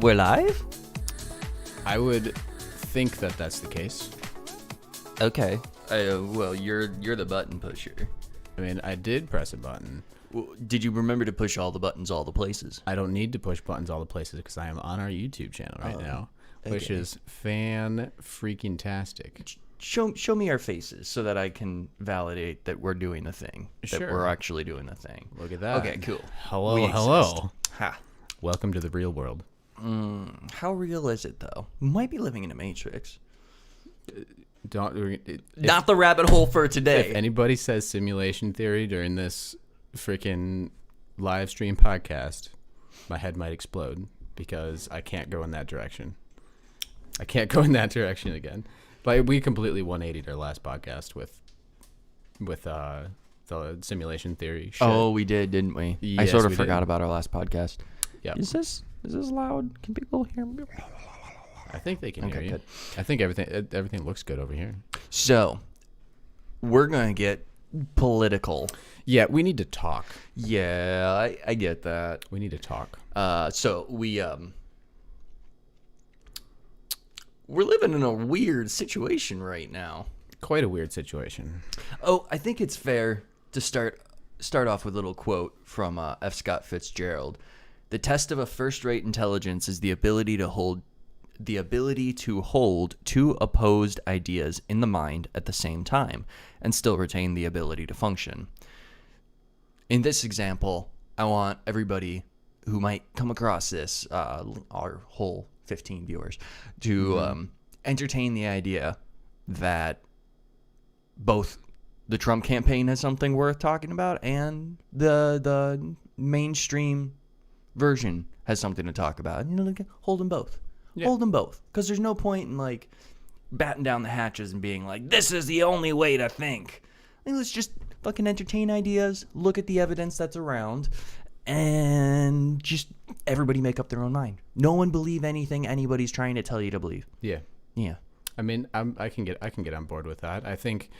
We're live? I would think that that's the case. Okay. Well, you're the button pusher. I mean, I did press a button. Well, did you remember to push all the buttons all the places? I don't need to push buttons all the places because I am on our YouTube channel right now, which is fan-freaking-tastic. Show me our faces so that I can validate that we're doing the thing. That we're actually doing the thing. Look at that. Okay, cool. Hello. Ha. Welcome to the real world. How real is it, though? We might be living in a matrix. Not the rabbit hole for today. If anybody says simulation theory during this freaking live stream podcast, my head might explode because I can't go in that direction. I can't go in that direction again. But we completely 180'd our last podcast with the simulation theory shit. Oh, we did, didn't we? Yes, I sort of we forgot did. about our last podcast. Yeah. Is this loud? Can people hear me? I think they can hear you. Good. I think everything looks good over here. So, we're going to get political. Yeah, we need to talk. Yeah, I get that. We need to talk. So we're living in a weird situation right now. Quite a weird situation. Oh, I think it's fair to start off with a little quote from F. Scott Fitzgerald. The test of a first-rate intelligence is the ability to hold two opposed ideas in the mind at the same time and still retain the ability to function. In this example, I want everybody who might come across this, our whole 15 viewers, to entertain the idea that both the Trump campaign has something worth talking about and the mainstream version has something to talk about. You know, like, hold them both. Yeah. Hold them both. Because there's no point in, like, batting down the hatches and being like, this is the only way to think. I mean, let's just fucking entertain ideas, look at the evidence that's around, and just everybody make up their own mind. No one believe anything anybody's trying to tell you to believe. Yeah. Yeah. I mean, I can get on board with that. I think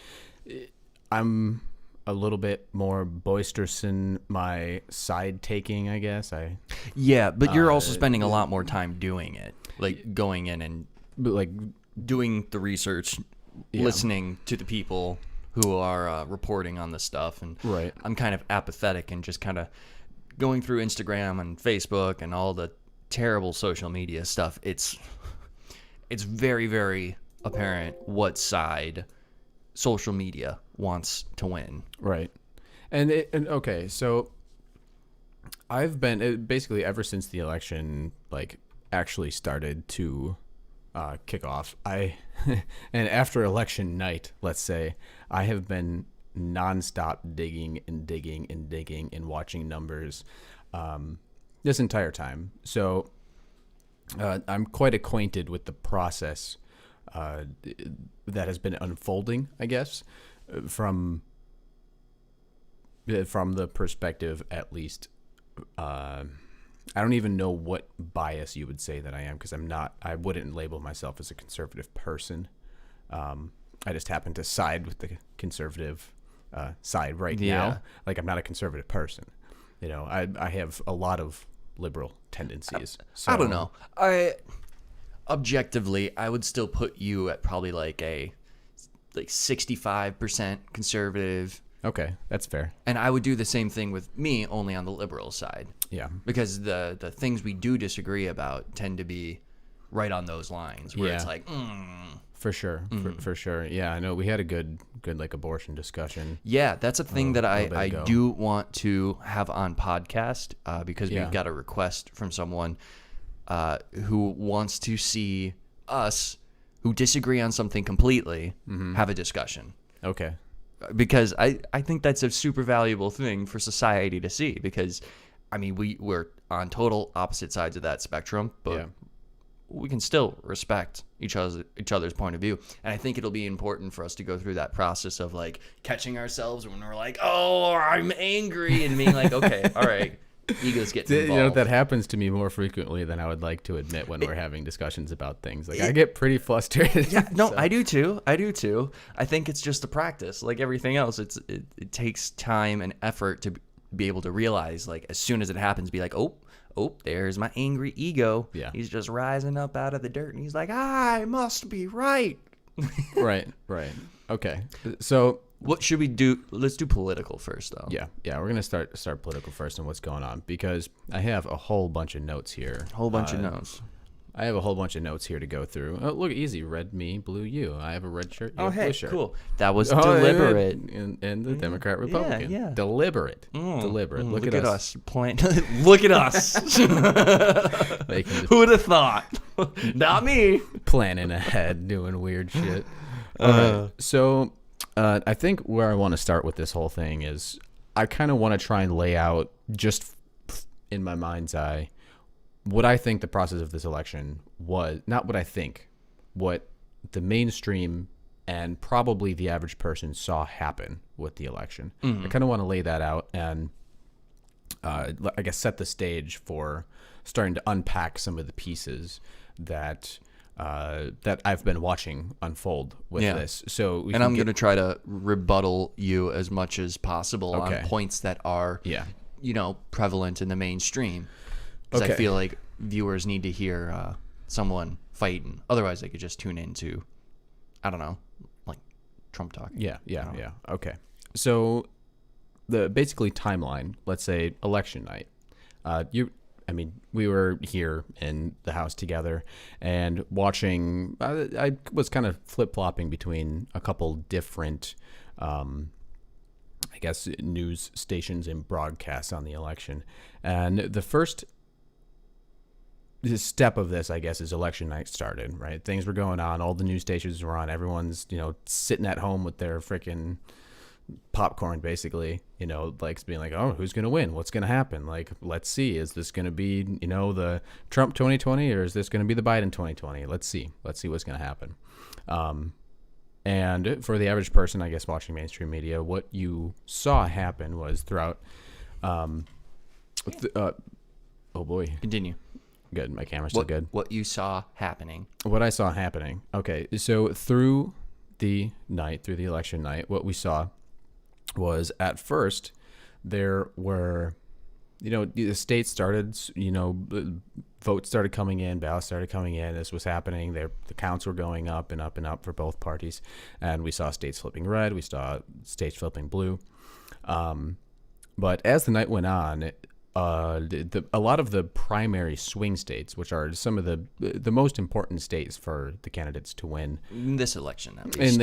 I'm a little bit more boisterous in my side taking, I guess. Yeah, but you're also spending a lot more time doing it, like going in and like doing the research, listening to the people who are reporting on this stuff, and right. I'm kind of apathetic and just kind of going through Instagram and Facebook and all the terrible social media stuff. It's very, very apparent what side social media wants to win. Right. And okay, so I've been basically ever since the election like actually started to kick off. And after election night, let's say, I have been nonstop digging and watching numbers this entire time. So I'm quite acquainted with the process that has been unfolding, I guess, from the perspective, at least. I don't even know what bias you would say that I am, because I wouldn't label myself as a conservative person. I just happen to side with the conservative side right now. Like, I'm not a conservative person. You know, I have a lot of liberal tendencies. So, I don't know. Objectively, I would still put you at probably like 65% conservative. Okay, that's fair. And I would do the same thing with me, only on the liberal side. Yeah. Because the things we do disagree about tend to be right on those lines, where it's like, For sure, for sure. Yeah, I know we had a good like abortion discussion. Yeah, that's a thing that I do want to have on podcast because we've got a request from someone who wants to see us, who disagree on something completely, have a discussion. Okay. Because I think that's a super valuable thing for society to see, because, I mean, we're on total opposite sides of that spectrum, but we can still respect each other's point of view. And I think it'll be important for us to go through that process of, like, catching ourselves when we're like, oh, I'm angry, and being like, okay, all right. Egos get involved. You know, that happens to me more frequently than I would like to admit when we're having discussions about things. Like, I get pretty flustered. Yeah, no, So. I do too. I think it's just a practice. Like everything else, it takes time and effort to be able to realize, like, as soon as it happens, be like, oh, oh, there's my angry ego. Yeah. He's just rising up out of the dirt, and he's like, I must be right. Right. Okay. So What should we do? Let's do political first, though. yeah, we're gonna start political first and what's going on, because I have a whole bunch of notes here. A whole bunch of notes. I have a whole bunch of notes here to go through. Oh, look, easy. Red me, blue you. I have a red shirt. You have a blue shirt. Cool. That was deliberate. And the Democrat Republican. Yeah. Deliberate. Deliberate. Look at us. Look at us. Who would have thought? Not me. Planning ahead, doing weird shit. Alright, so I think where I want to start with this whole thing is I kind of want to try and lay out, just in my mind's eye, what I think the process of this election was. Not what I think, what the mainstream and probably the average person saw happen with the election. I kind of want to lay that out and I guess set the stage for starting to unpack some of the pieces that I've been watching unfold with this. So I'm going to try to rebuttal you as much as possible on points that are, prevalent in the mainstream. Because I feel like viewers need to hear someone fighting. Otherwise, they could just tune into, I don't know, like Trump talk. Yeah. Okay. So the basically timeline, let's say election night. We were here in the house together and watching. I was kind of flip-flopping between a couple different, news stations and broadcasts on the election. And the first step of this, I guess, is election night started, right? Things were going on. All the news stations were on. Everyone's, sitting at home with their freaking popcorn, basically, like being like, oh, who's going to win? What's going to happen? Like, let's see. Is this going to be, the Trump 2020 or is this going to be the Biden 2020? Let's see what's going to happen. And for the average person, I guess, watching mainstream media, what you saw happen was throughout, oh boy. Continue. Good. My camera's still good. What you saw happening. What I saw happening. Okay. So through the election night, what we saw was, at first, there were, the states started, votes started coming in, ballots started coming in. This was happening. The counts were going up and up and up for both parties. And we saw states flipping red. We saw states flipping blue. But as the night went on, a lot of the primary swing states, which are some of the most important states for the candidates to win in this election, at least.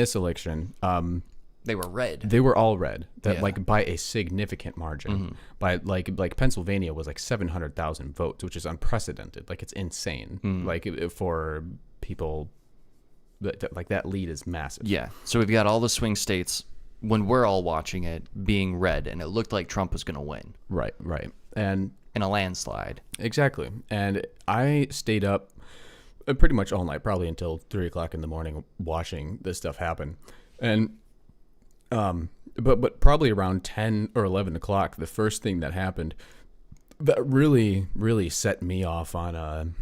They were red. They were all red. By a significant margin. By like Pennsylvania was like 700,000 votes, which is unprecedented. Like, it's insane. For people, that lead is massive. Yeah. So we've got all the swing states, when we're all watching it, being red, and it looked like Trump was going to win. Right. And in a landslide. Exactly. And I stayed up pretty much all night, probably until 3 o'clock in the morning, watching this stuff happen. And but probably around 10 or 11 o'clock, the first thing that happened that really, really set me off on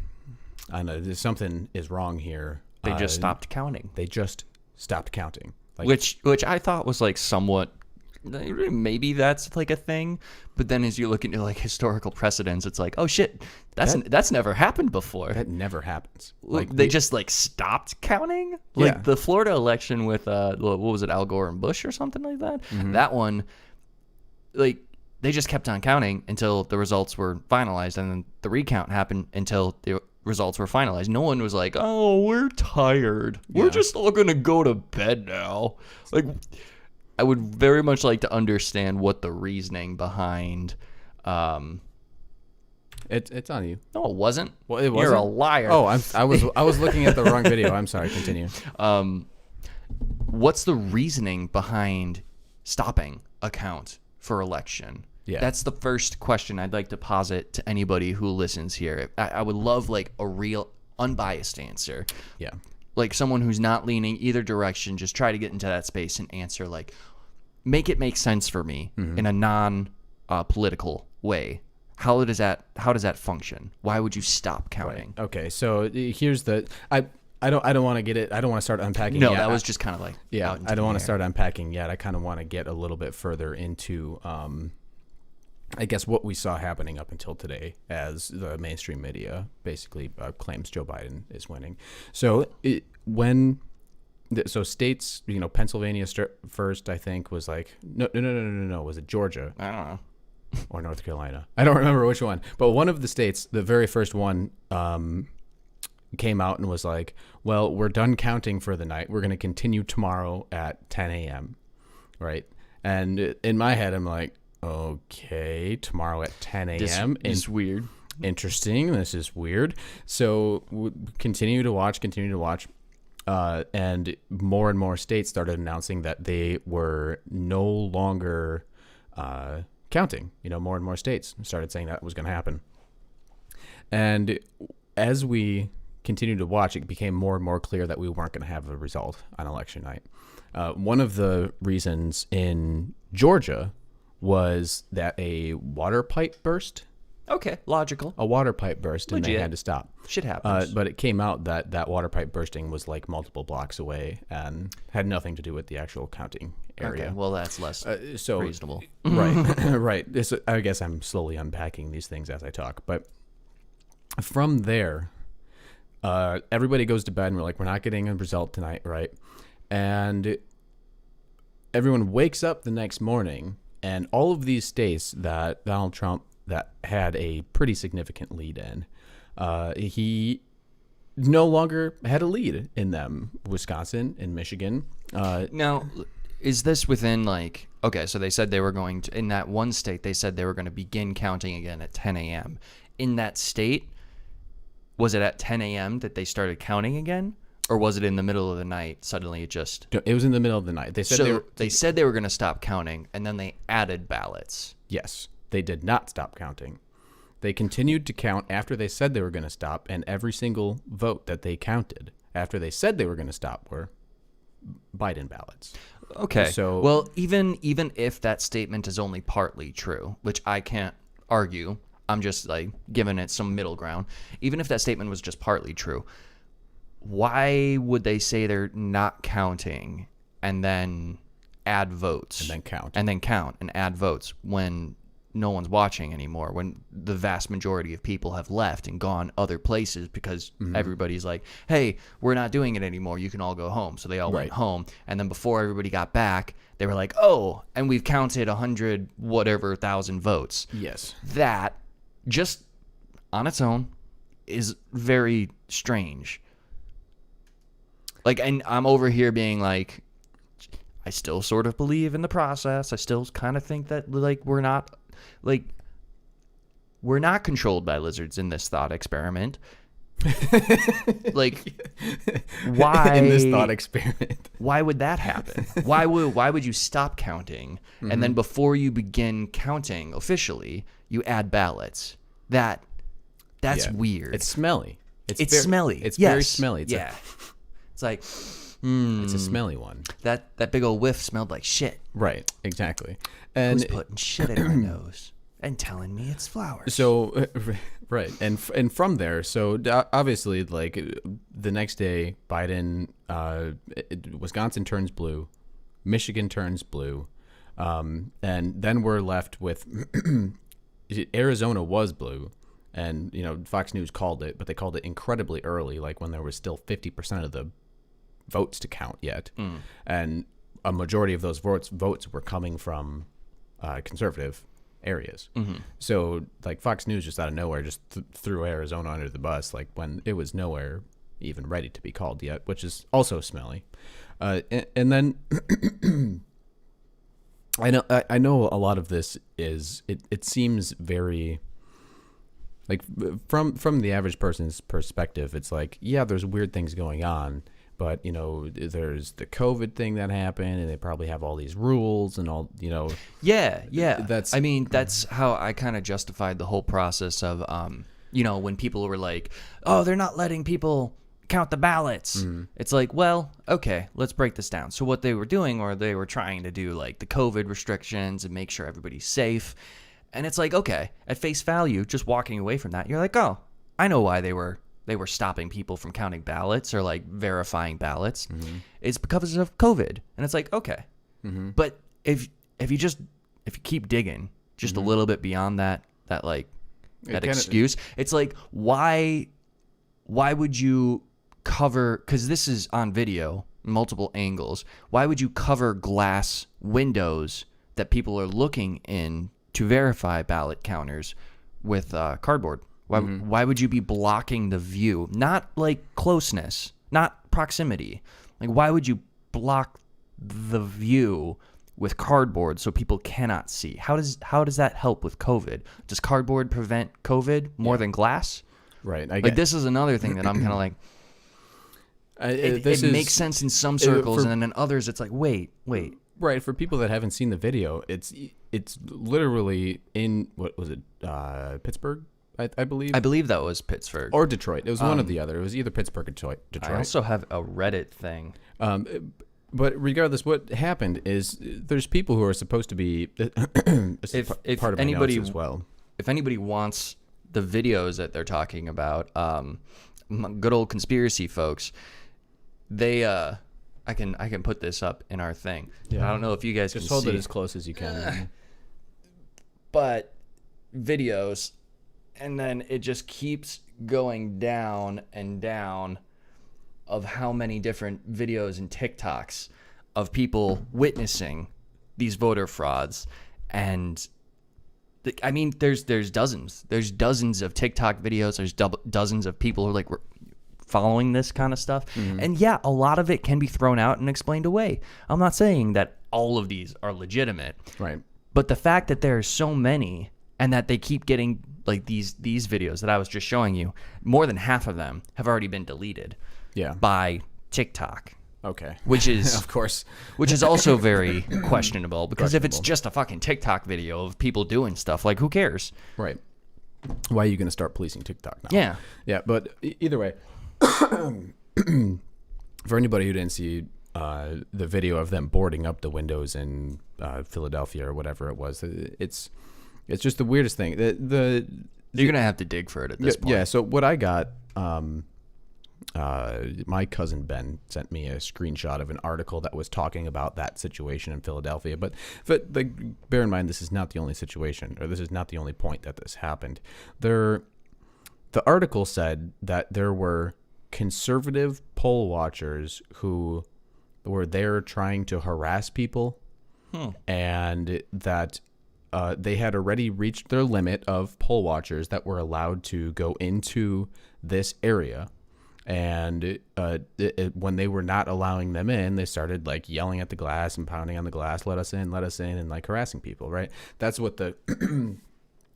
something is wrong here. They just stopped counting. They just stopped counting. Which I thought was like somewhat, maybe that's like a thing, but then as you look into like historical precedents, it's like, oh shit, that's never happened before. That never happens. They just like stopped counting. Like the Florida election with what was it, Al Gore and Bush or something like that. That one, like, they just kept on counting until the results were finalized, and then the recount happened until the results were finalized. No one was like, oh, we're tired. We're just all going to go to bed now. Like, I would very much like to understand what the reasoning behind... It's on you. No, it wasn't. Well, it wasn't? You're a liar. Oh, I was looking at the wrong video. I'm sorry. Continue. What's the reasoning behind stopping a count for election? Yeah. That's the first question I'd like to posit to anybody who listens here. I would love like a real unbiased answer. Yeah. Like someone who's not leaning either direction, just try to get into that space and answer, like, make it make sense for me in a non-political way. How does that function? Why would you stop counting? Right. Okay. So here's the, I don't want to get it. I don't want to start unpacking. No, that was just kind of like, I don't want to start unpacking yet. I kind of want to get a little bit further into, I guess what we saw happening up until today, as the mainstream media basically claims Joe Biden is winning. So so states, Pennsylvania first, I think, was like no. Was it Georgia? I don't know. Or North Carolina? I don't remember which one. But one of the states, the very first one, came out and was like, "Well, we're done counting for the night. We're going to continue tomorrow at 10 a.m." Right? And in my head, I'm like, okay, tomorrow at 10 a.m. It's weird. Interesting. This is weird. So continue to watch. And more states started announcing that they were no longer counting. More and more states started saying that was going to happen. And as we continued to watch, it became more and more clear that we weren't going to have a result on election night. One of the reasons in Georgia was that a water pipe burst. Okay, logical. A water pipe burst, and Legit. they had to stop. Shit happens. But it came out that water pipe bursting was like multiple blocks away and had nothing to do with the actual counting area. Okay, well, that's less reasonable. Right, right. I guess I'm slowly unpacking these things as I talk. But from there, everybody goes to bed, and we're like, we're not getting a result tonight, right? And everyone wakes up the next morning, and all of these states that Donald Trump that had a pretty significant lead in, he no longer had a lead in them. Wisconsin and Michigan. Now, is this within okay, so they said they were going to, in that one state, they said they were going to begin counting again at 10 a.m. In that state, was it at 10 a.m. that they started counting again? Or was it in the middle of the night? Suddenly it just... It was in the middle of the night. They said they said they were going to stop counting, and then they added ballots. Yes. They did not stop counting. They continued to count after they said they were going to stop, and every single vote that they counted after they said they were going to stop were Biden ballots. Okay. So, well, even if that statement is only partly true, which I can't argue, I'm just giving it some middle ground. Even if that statement was just partly true, why would they say they're not counting and then add votes? And then count. And add votes when no one's watching anymore, when the vast majority of people have left and gone other places because everybody's like, hey, we're not doing it anymore. You can all go home. So they all went home. And then before everybody got back, they were like, oh, and we've counted 100,000 votes. Yes. That just on its own is very strange. And I'm over here being like, I still sort of believe in the process. I still kind of think that we're not controlled by lizards in this thought experiment. Why in this thought experiment? Why would that happen? Why would you stop counting and then before you begin counting officially, you add ballots? That's weird. It's smelly. It's smelly. It's very smelly. It's like, it's a smelly one. That big old whiff smelled like shit. Right, exactly. And who's putting shit in my nose and telling me it's flowers? So, right, and from there, so obviously, the next day, Biden, Wisconsin turns blue, Michigan turns blue, and then we're left with Arizona was blue. And, Fox News called it, but they called it incredibly early, when there was still 50% of the votes to count yet. And a majority of those votes were coming from conservative areas. So, Fox News just out of nowhere just threw Arizona under the bus, when it was nowhere even ready to be called yet, which is also smelly. And then I know a lot of this is, it seems very... from the average person's perspective, it's there's weird things going on, but there's the COVID thing that happened, and they probably have all these rules and all, Yeah. That's how I kind of justified the whole process of, when people were like, oh, they're not letting people count the ballots. It's well, okay, let's break this down. So what they were doing, or they were trying to do the COVID restrictions and make sure everybody's safe. And it's okay, at face value, just walking away from that, you're like, oh, I know why they were stopping people from counting ballots or verifying ballots. It's because of COVID. And it's okay. But if you keep digging, just a little bit beyond that like that kinda, excuse. It's like, why would you cover, because this is on video, multiple angles, why would you cover glass windows that people are looking in to verify ballot counters with cardboard? Why would you be blocking the view? Not like closeness, not proximity. Like, why would you block the view with cardboard so people cannot see? How does that help with COVID? Does cardboard prevent COVID more than glass? Right. This is another thing that I'm kind of like, it makes sense in some circles, and then in others it's like, wait. Right. For people that haven't seen the video, it's literally in, what was it, Pittsburgh, I believe? I believe that was Pittsburgh. Or Detroit. It was one or the other. It was either Pittsburgh or Detroit. I also have a Reddit thing. But regardless, what happened is there's people who are supposed to be if part of anybody as well. If anybody wants the videos that they're talking about, good old conspiracy folks, they I can put this up in our thing. Yeah. I don't know if you guys just can hold see it as close as you can. But videos, and then it just keeps going down and down of how many different videos and TikToks of people witnessing these voter frauds. And I mean, there's dozens of TikTok videos. There's dozens of people who are like following this kind of stuff. And yeah, a lot of it can be thrown out and explained away. I'm not saying that all of these are legitimate. Right. But the fact that there are so many and that they keep getting like these videos that I was just showing you, more than half of them have already been deleted. Yeah. By TikTok. Okay. Which is of course. Which is also very questionable, because if it's just a fucking TikTok video of people doing stuff, like, who cares? Right. Why are you going to start policing TikTok now? Yeah. Yeah, but either way, for anybody who didn't see the video of them boarding up the windows in Philadelphia or whatever it was, it's just the weirdest thing. You're going to have to dig for it at this point. Yeah, so what I got, my cousin Ben sent me a screenshot of an article that was talking about that situation in Philadelphia. But bear in mind, this is not the only situation, or this is not the only point that this happened. The article said that there were conservative poll watchers who were there trying to harass people, and that they had already reached their limit of poll watchers that were allowed to go into this area. And when they were not allowing them in, they started like yelling at the glass and pounding on the glass, let us in, and like harassing people, right? That's what the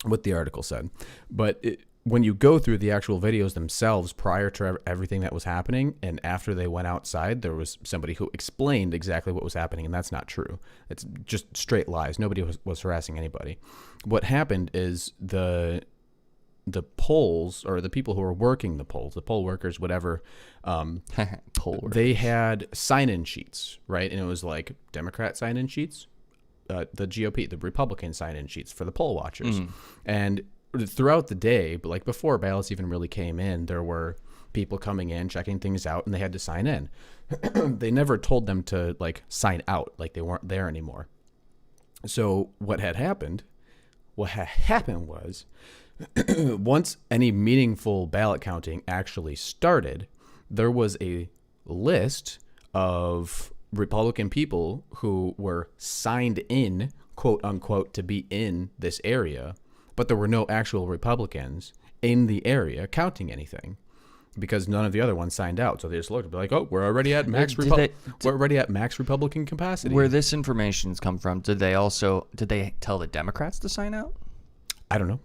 what the article said. But when you go through the actual videos themselves prior to everything that was happening, and after they went outside, there was somebody who explained exactly what was happening, and that's not true. It's just straight lies. Nobody was harassing anybody. What happened is the polls, or the people who were working the polls, the poll workers, whatever, they had sign-in sheets, right? And it was like Democrat sign-in sheets, the GOP, the Republican sign-in sheets for the poll watchers. And throughout the day, but like before ballots even really came in, there were people coming in, checking things out, and they had to sign in. They never told them to like sign out, like they weren't there anymore. So what had happened was, once any meaningful ballot counting actually started, there was a list of Republican people who were signed in, quote unquote, to be in this area, but there were no actual Republicans in the area counting anything, because none of the other ones signed out. So they just looked and be like, "Oh, we're already at max Republican capacity." Where this information's come from, did they tell the Democrats to sign out? I don't know.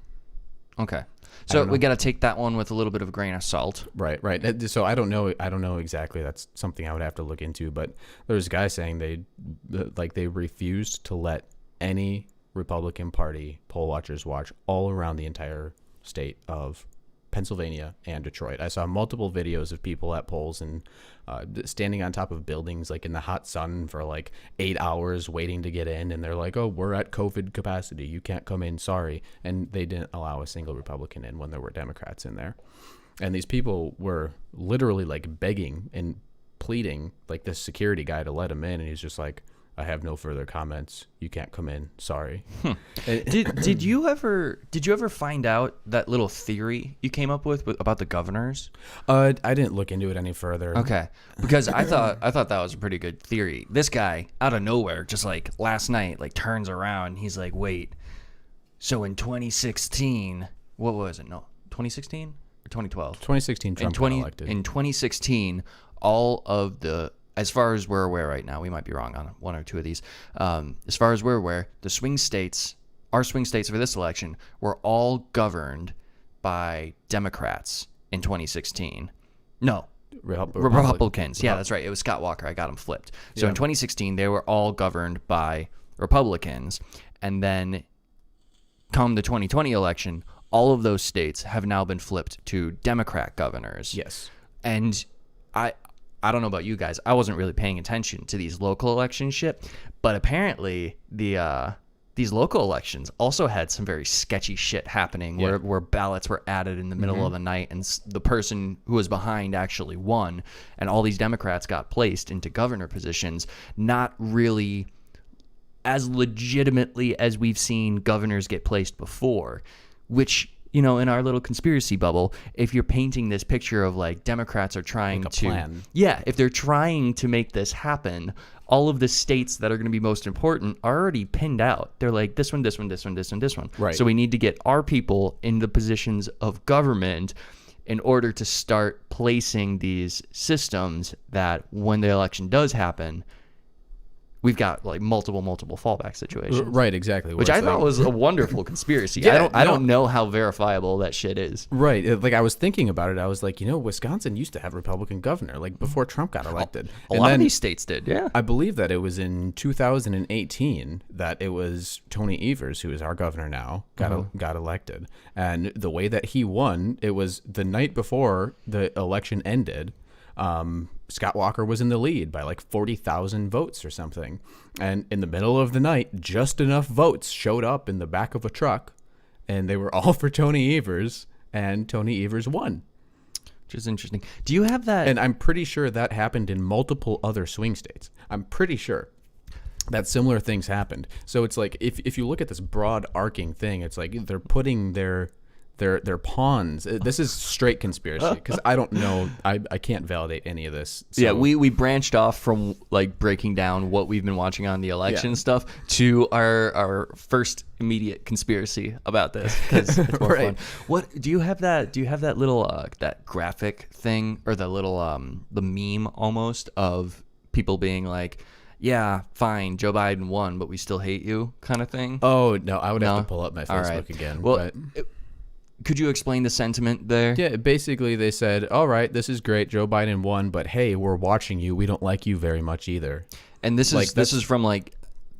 Okay. So we got to take that one with a little bit of a grain of salt. Right. So I don't know exactly. That's something I would have to look into. But there's a guy saying they refused to let any Republican Party poll watchers watch all around the entire state of Pennsylvania and Detroit. I saw multiple videos of people at polls and standing on top of buildings, like in the hot sun for like 8 hours waiting to get in. And they're like, "Oh, we're at COVID capacity. You can't come in. Sorry." And they didn't allow a single Republican in when there were Democrats in there. And these people were literally like begging and pleading like this security guy to let him in. And he's just like, I have no further comments. You can't come in. Sorry. Did you ever find out that little theory you came up with about the governors? I didn't look into it any further. Okay, because I thought that was a pretty good theory. This guy out of nowhere, just like last night, like turns around. And he's like, "Wait, so in 2016, what was it? No, 2016 or 2012? 2016, Trump got elected. In 2016, all of the, as far as we're aware right now, we might be wrong on one or two of these. As far as we're aware, the swing states, our swing states for this election, were all governed by Democrats in 2016. No, Republicans. Yeah, that's right. It was Scott Walker. I got him flipped. So in 2016, they were all governed by Republicans. And then come the 2020 election, all of those states have now been flipped to Democrat governors. Yes. And I don't know about you guys. I wasn't really paying attention to these local election shit, but apparently these local elections also had some very sketchy shit happening where ballots were added in the middle of the night and the person who was behind actually won, and all these Democrats got placed into governor positions, not really as legitimately as we've seen governors get placed before, which, you know, in our little conspiracy bubble, if you're painting this picture of like Democrats are trying like a to plan. Yeah, if they're trying to make this happen, all of the states that are going to be most important are already pinned out. They're like this one, this one, this one, this one, this one. Right. So we need to get our people in the positions of government in order to start placing these systems that when the election does happen, we've got like multiple fallback situations. Right, exactly. Which I thought was a wonderful conspiracy. Yeah, I don't know how verifiable that shit is. Right. Like I was thinking about it. I was like, you know, Wisconsin used to have Republican governor, like before Trump got elected. A lot of these states did, yeah. I believe that it was in 2018 that it was Tony Evers, who is our governor now, got elected. And the way that he won, it was the night before the election ended. Scott Walker was in the lead by like 40,000 votes or something. And in the middle of the night, just enough votes showed up in the back of a truck, and they were all for Tony Evers, and Tony Evers won. Which is interesting. Do you have that? And I'm pretty sure that happened in multiple other swing states. I'm pretty sure that similar things happened. So it's like, if you look at this broad arcing thing, it's like they're putting their pawns. This is straight conspiracy because I don't know. I can't validate any of this. So. Yeah, we branched off from like breaking down what we've been watching on the election stuff to our first immediate conspiracy about this because it's more fun. What do you have that? Do you have that little that graphic thing or the little the meme almost of people being like, yeah, fine, Joe Biden won, but we still hate you, kind of thing? Oh no, I would have to pull up my Facebook again. Well. Could you explain the sentiment there? Yeah, basically they said, all right, this is great. Joe Biden won, but hey, we're watching you. We don't like you very much either. And this is from like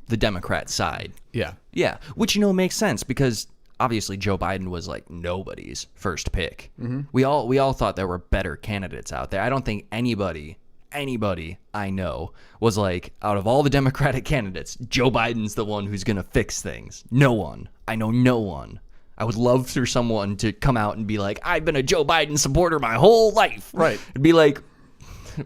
the Democrat side. Yeah. Yeah, which, you know, makes sense because obviously Joe Biden was like nobody's first pick. Mm-hmm. We all thought there were better candidates out there. I don't think anybody I know was like, out of all the Democratic candidates, Joe Biden's the one who's going to fix things. No one. I know no one. I would love for someone to come out and be like, I've been a Joe Biden supporter my whole life. Right. It'd be like,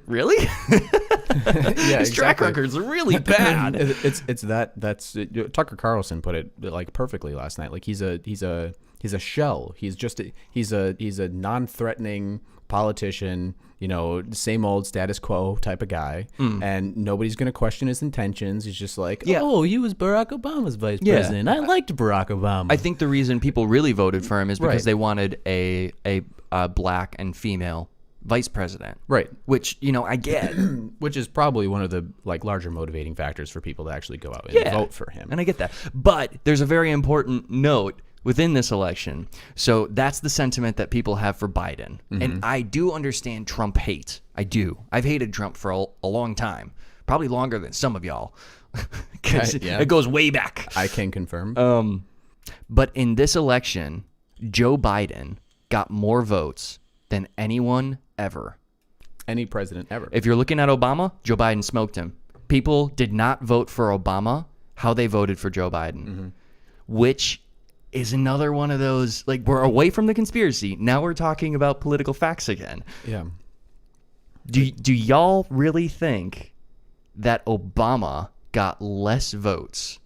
really? Yeah, his track record's really bad. That's Tucker Carlson put it like perfectly last night. Like he's a shell. He's a non-threatening politician, you know, same old status quo type of guy, and nobody's going to question his intentions. He's just like, oh, he was Barack Obama's vice president. I liked Barack Obama. I think the reason people really voted for him is because they wanted a black and female vice president. Right. Which, you know, I get. Which is probably one of the like larger motivating factors for people to actually go out and vote for him. And I get that. But there's a very important note within this election. So that's the sentiment that people have for Biden. Mm-hmm. And I do understand Trump hate. I do. I've hated Trump for a long time. Probably longer than some of y'all. Because it goes way back. I can confirm. But in this election, Joe Biden got more votes than anyone ever. Any president ever. If you're looking at Obama, Joe Biden smoked him. People did not vote for Obama how they voted for Joe Biden, which is another one of those, like, we're away from the conspiracy. Now we're talking about political facts again. Yeah. Do y'all really think that Obama got less votes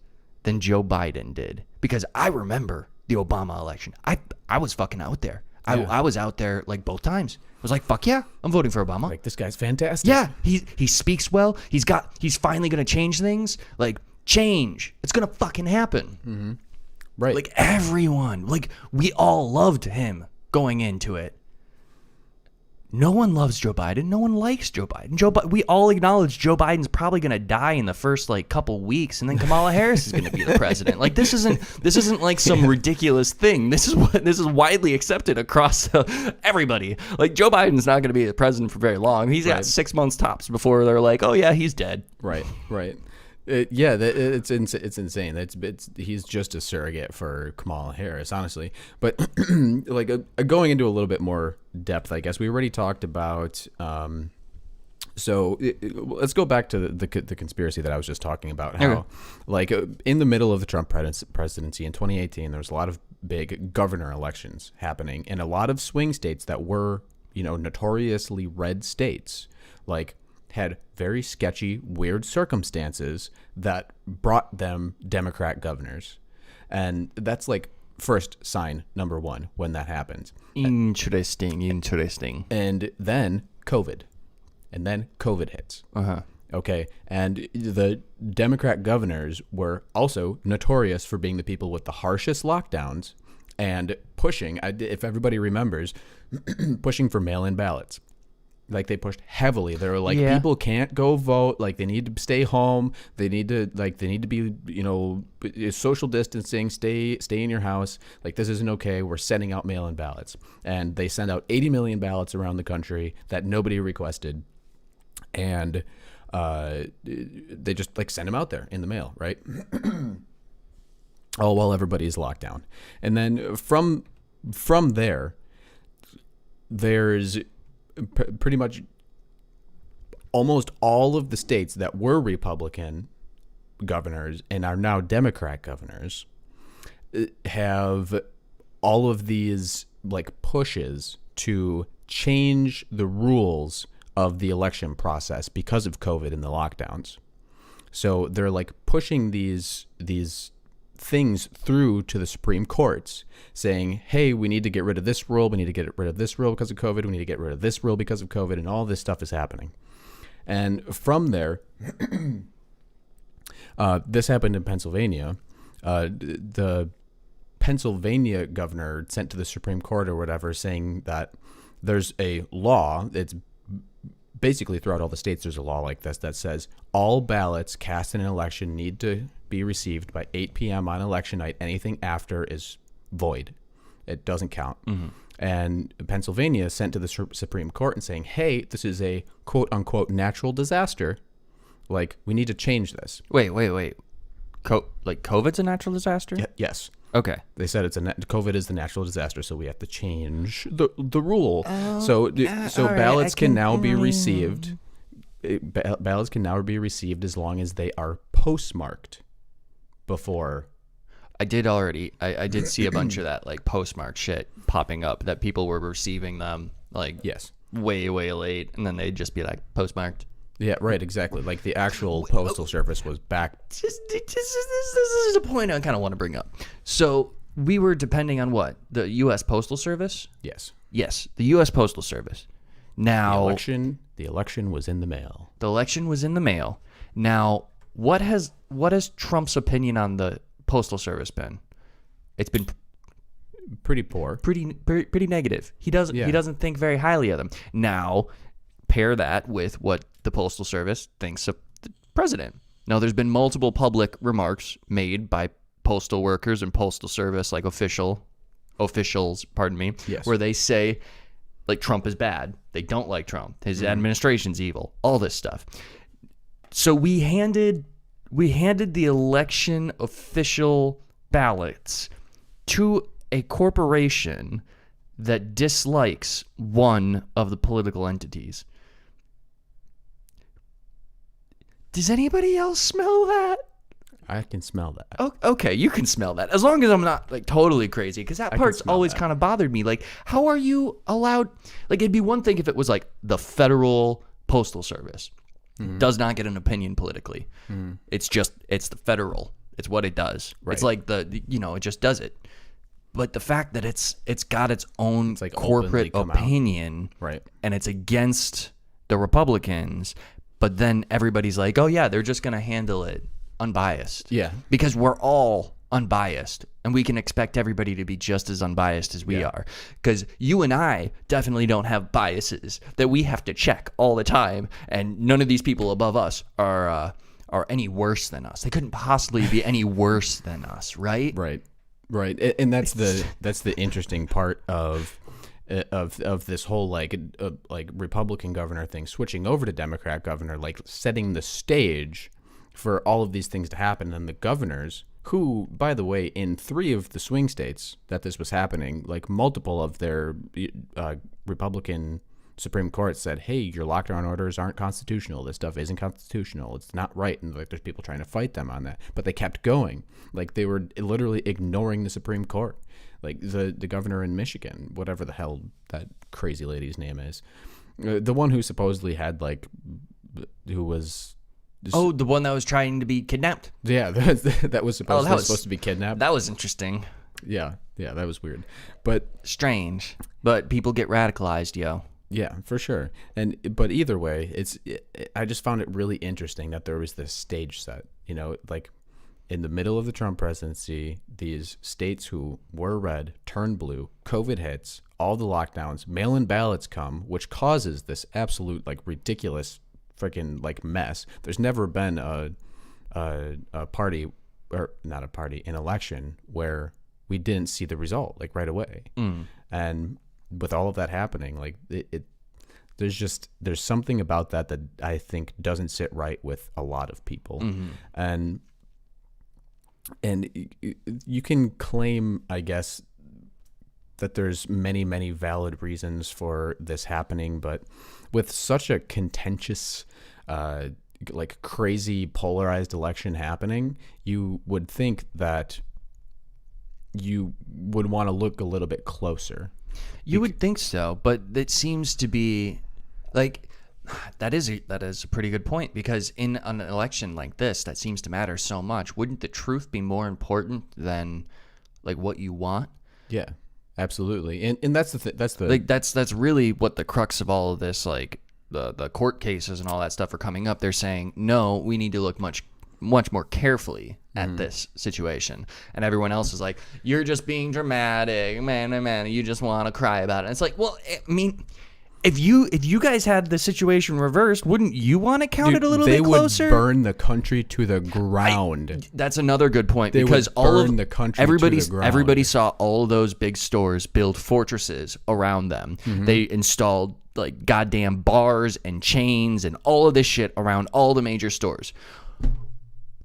than Joe Biden did. Because I remember the Obama election. I was fucking out there. I was out there like both times. I was like, fuck yeah, I'm voting for Obama. Like, this guy's fantastic. Yeah, he speaks well. He's finally gonna change things. Like, change. It's gonna fucking happen. Mm-hmm. Right. Like, everyone, like, we all loved him going into it. No one loves Joe Biden. No one likes Joe Biden. We all acknowledge Joe Biden's probably going to die in the first like couple weeks, and then Kamala Harris is going to be the president. Like, this isn't like some ridiculous thing. This is widely accepted across everybody. Like, Joe Biden's not going to be the president for very long. He's got 6 months tops before they're like, oh yeah, he's dead. Right. It's insane. He's just a surrogate for Kamala Harris, honestly. But like going into a little bit more depth, I guess we already talked about. Let's go back to the conspiracy that I was just talking about. How, like, in the middle of the Trump presidency in 2018, there was a lot of big governor elections happening in a lot of swing states that were, notoriously red states, like, had very sketchy, weird circumstances that brought them Democrat governors. And that's like first sign number one when that happens. Interesting. And then COVID. And then COVID hits. Uh-huh. Okay. And the Democrat governors were also notorious for being the people with the harshest lockdowns and pushing, if everybody remembers, pushing for mail-in ballots. Like, they pushed heavily. They were like, people can't go vote. Like, they need to stay home. They need to be, social distancing. Stay in your house. Like, this isn't okay. We're sending out mail-in ballots. And they send out 80 million ballots around the country that nobody requested. And they just, like, send them out there in the mail, right? All while everybody's locked down. And then from there, there's pretty much almost all of the states that were Republican governors and are now Democrat governors have all of these like pushes to change the rules of the election process because of COVID and the lockdowns. So they're like pushing these things through to the Supreme Courts saying, hey, we need to get rid of this rule. We need to get rid of this rule because of COVID. We need to get rid of this rule because of COVID. And all this stuff is happening. And from there, this happened in Pennsylvania. The Pennsylvania governor sent to the Supreme Court or whatever saying that there's a law. It's basically throughout all the states, there's a law like this that says all ballots cast in an election need to be received by 8 p.m. on election night. Anything after is void. It doesn't count. Mm-hmm. And Pennsylvania sent to the Supreme Court and saying, hey, this is a quote unquote natural disaster. Like, we need to change this. Wait. COVID's a natural disaster? Yes. Okay. They said COVID is the natural disaster, so we have to change the rule. So ballots can now be received. Ballots can now be received as long as they are postmarked before. I did see a bunch of that like postmark shit popping up that people were receiving them like way late, and then they'd just be like postmarked. Yeah, right, exactly. Like the actual postal service was back. This is a point I kind of want to bring up. So we were depending on what? The U.S. Postal Service? Yes, the U.S. Postal Service. Now the election was in the mail. The election was in the mail. Now, what has Trump's opinion on the Postal Service been? It's been pretty poor, pretty negative. He doesn't think very highly of them. Now, pair that with what the Postal Service thinks of the president. Now, there's been multiple public remarks made by postal workers and Postal Service, like officials, where they say, like, Trump is bad. They don't like Trump. His administration's evil. All this stuff. So we handed the election official ballots to a corporation that dislikes one of the political entities. Does anybody else smell that? I can smell that. Oh, okay, you can smell that. As long as I'm not like totally crazy, because that part's always kind of bothered me. Like, how are you allowed? Like, it'd be one thing if it was like the Federal Postal Service. does not get an opinion politically. It's the federal. It's what it does. Right. It's like it just does it. But the fact that it's got its own like corporate openly come out. opinion, Right. and it's against the Republicans, but then everybody's like, oh yeah, they're just going to handle it unbiased. Yeah. Because we're all unbiased, and we can expect everybody to be just as unbiased as we are. Because you and I definitely don't have biases that we have to check all the time, and none of these people above us are any worse than us. They couldn't possibly be any worse than us, right? Right. And that's the interesting part of this whole like Republican governor thing switching over to Democrat governor, like setting the stage for all of these things to happen. And the governors, who, by the way, in 3 of the swing states that this was happening, like multiple of their Republican Supreme Court said, hey, your lockdown orders aren't constitutional. This stuff isn't constitutional. It's not right. And like there's people trying to fight them on that. But they kept going. Like they were literally ignoring the Supreme Court. Like the governor in Michigan, whatever the hell that crazy lady's name is. The one who supposedly had who was... Oh, the one that was trying to be kidnapped? Yeah, that was supposed to be kidnapped. That was interesting. Yeah, that was weird. But strange. But people get radicalized, yo. Yeah, for sure. But either way, I just found it really interesting that there was this stage set, like in the middle of the Trump presidency, these states who were red turned blue, COVID hits, all the lockdowns, mail-in ballots come, which causes this absolute like ridiculous freaking like mess. There's never been a party, or not a party, an election where we didn't see the result like right away. And with all of that happening, like there's something about that I think doesn't sit right with a lot of people. And you can claim, I guess, that there's many, many valid reasons for this happening, but with such a contentious, like crazy polarized election happening, you would think that you would want to look a little bit closer. You would think so, but it seems to be like that is a pretty good point, because in an election like this that seems to matter so much, wouldn't the truth be more important than like what you want? Yeah, absolutely. And that's that's really what the crux of all of this, like the court cases and all that stuff are coming up. They're saying, no, we need to look much more carefully at this situation, and everyone else is like, you're just being dramatic, man, you just want to cry about it. And it's like, well, I mean, if you guys had the situation reversed, wouldn't you want to count it a little bit closer? They would burn the country to the ground. That's another good point, they because the country everybody saw all of those big stores build fortresses around them. They installed like goddamn bars and chains and all of this shit around all the major stores.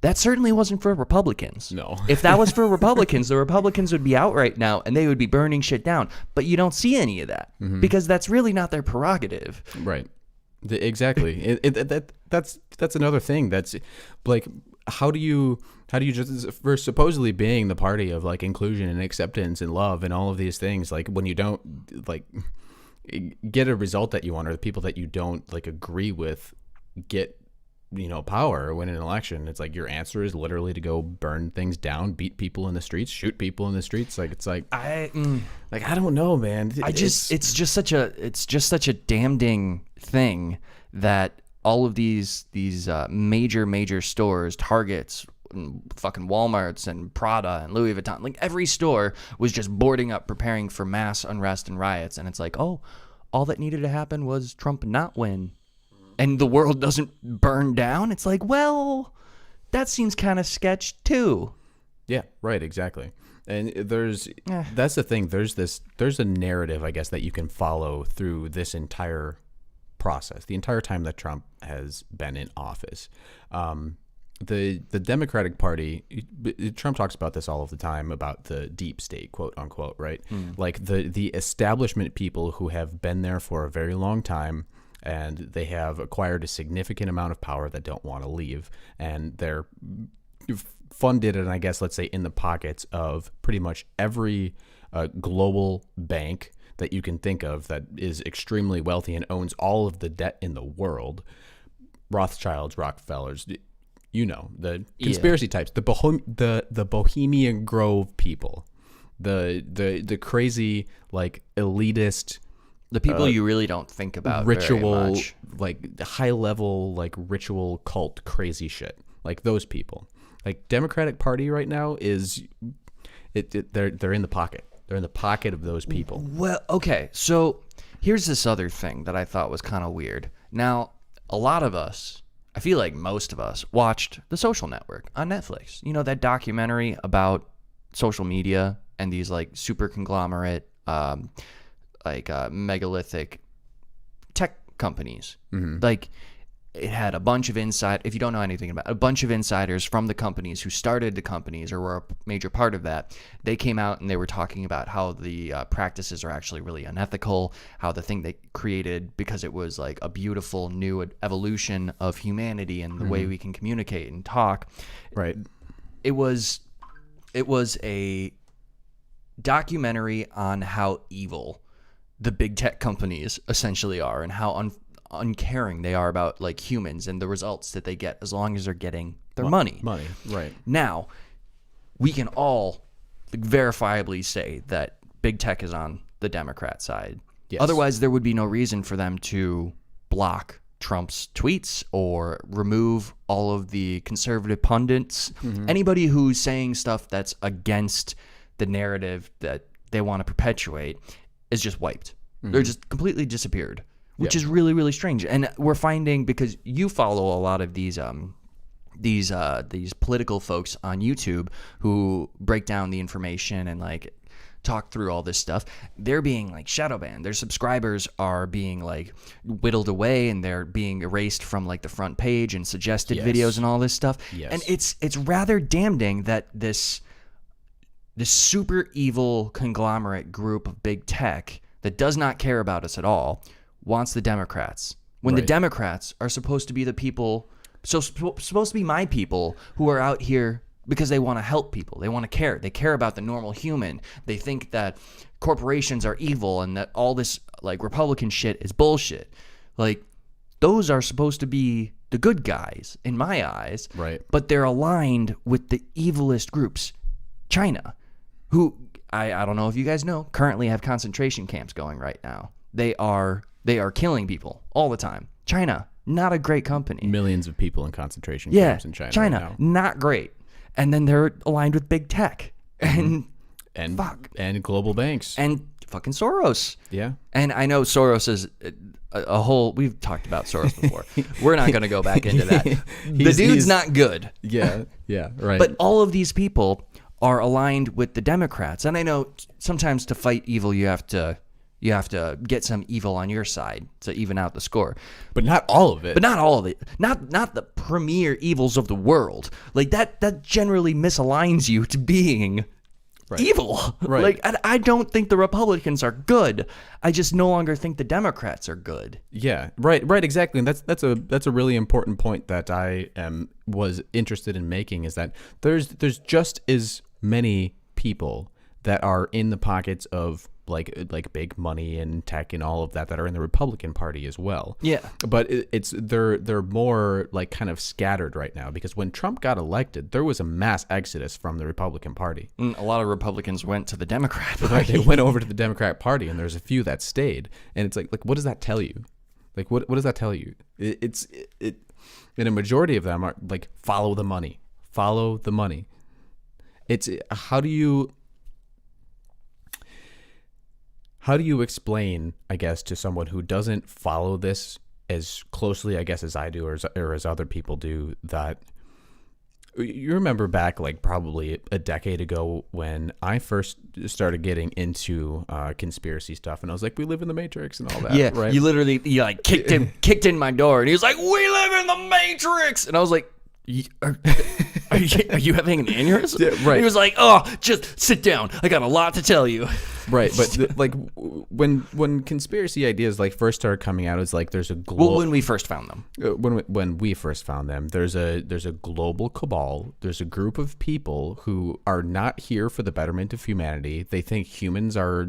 That certainly wasn't for Republicans. No. If that was for Republicans, the Republicans would be out right now and they would be burning shit down. But you don't see any of that because that's really not their prerogative. Right. Exactly. That's another thing. That's like, how do you just, for supposedly being the party of like inclusion and acceptance and love and all of these things, like when you don't like get a result that you want, or the people that you don't like agree with get power or win an election, it's like your answer is literally to go burn things down, beat people in the streets, shoot people in the streets. Like I don't know, man. It's just such a damning thing that all of these major stores, Targets, fucking Walmarts and Prada and Louis Vuitton, like every store was just boarding up, preparing for mass unrest and riots. And it's like, oh, all that needed to happen was Trump not win, and the world doesn't burn down. It's like, well, that seems kind of sketch too. Yeah, right, exactly. And that's the thing. There's a narrative, I guess, that you can follow through this entire process, the entire time that Trump has been in office. The Democratic Party, Trump talks about this all of the time, about the deep state, quote unquote, right? Like the establishment people who have been there for a very long time, and they have acquired a significant amount of power that don't want to leave, and they're funded, and I guess let's say in the pockets of pretty much every global bank that you can think of that is extremely wealthy and owns all of the debt in the world. Rothschilds, Rockefellers, the conspiracy types, the Bohemian Grove people, the crazy like elitist, the people you really don't think about ritual, very much. like high level, like ritual cult crazy shit, like those people. Like Democratic Party right now is, they're in the pocket. They're in the pocket of those people. Well, okay, so here's this other thing that I thought was kind of weird. Now, a lot of us, I feel like most of us, watched The Social Network on Netflix. You know, that documentary about social media and these like super conglomerate, megalithic tech companies. Mm-hmm. Like, it had a bunch of if you don't know anything about it, a bunch of insiders from the companies who started the companies or were a major part of that. They came out and they were talking about how the practices are actually really unethical, how the thing they created, because it was like a beautiful new evolution of humanity and the way we can communicate and talk. Right. It was a documentary on how evil the big tech companies essentially are and how uncaring they are about like humans and the results that they get as long as they're getting their money. Right. Now, we can all verifiably say that big tech is on the Democrat side. Yes. Otherwise, there would be no reason for them to block Trump's tweets or remove all of the conservative pundits. Mm-hmm. Anybody who's saying stuff that's against the narrative that they want to perpetuate is just wiped. Mm-hmm. They're just completely disappeared. Which is really, really strange. And we're finding, because you follow a lot of these political folks on YouTube who break down the information and like talk through all this stuff, they're being like shadow banned. Their subscribers are being like whittled away and they're being erased from like the front page and suggested videos and all this stuff. Yes. And it's rather damning that this super evil conglomerate group of big tech that does not care about us at all wants the Democrats, when the Democrats are supposed to be the people, supposed to be my people who are out here because they want to help people. They want to care. They care about the normal human. They think that corporations are evil and that all this like Republican shit is bullshit. Like, those are supposed to be the good guys in my eyes. Right. But they're aligned with the evilest groups. China, who I don't know if you guys know, currently have concentration camps going right now. They are killing people all the time. China, not a great company. Millions of people in concentration camps in China. China, right now. not great. And then they're aligned with big tech and fuck and global banks and fucking Soros. Yeah. And I know Soros is a whole. We've talked about Soros before. We're not going to go back into that. The dude's not good. Yeah. Yeah. Right. But all of these people are aligned with the Democrats, and I know sometimes to fight evil you have to get some evil on your side to even out the score. But not all of it. But not all of it. Not the premier evils of the world. Like that generally misaligns you to being evil. Right. Like I don't think the Republicans are good. I just no longer think the Democrats are good. Yeah. Right. Exactly. And that's a really important point that I was interested in making, is that there's just as many people that are in the pockets of like big money and tech and all of that are in the Republican Party as well. Yeah. But they're more like kind of scattered right now, because when Trump got elected, there was a mass exodus from the Republican Party. A lot of Republicans went to the Democrat Party. They went over to the Democrat Party, and there's a few that stayed. And it's like what does that tell you? Like what does that tell you? And a majority of them are like follow the money. Follow the money. It's how do you explain, I guess, to someone who doesn't follow this as closely, I guess, as I do or as other people do, that you remember back like probably a decade ago when I first started getting into conspiracy stuff, and I was like, we live in the Matrix and all that. Yeah, right? you literally like kicked in my door, and he was like, we live in the Matrix, and I was like, are you having an aneurysm? Yeah, right. He was like, oh, just sit down. I got a lot to tell you. Right, but like when conspiracy ideas like first started coming out, it's like there's a global. Well, when we first found them. When we first found them, there's a global cabal. There's a group of people who are not here for the betterment of humanity. They think humans are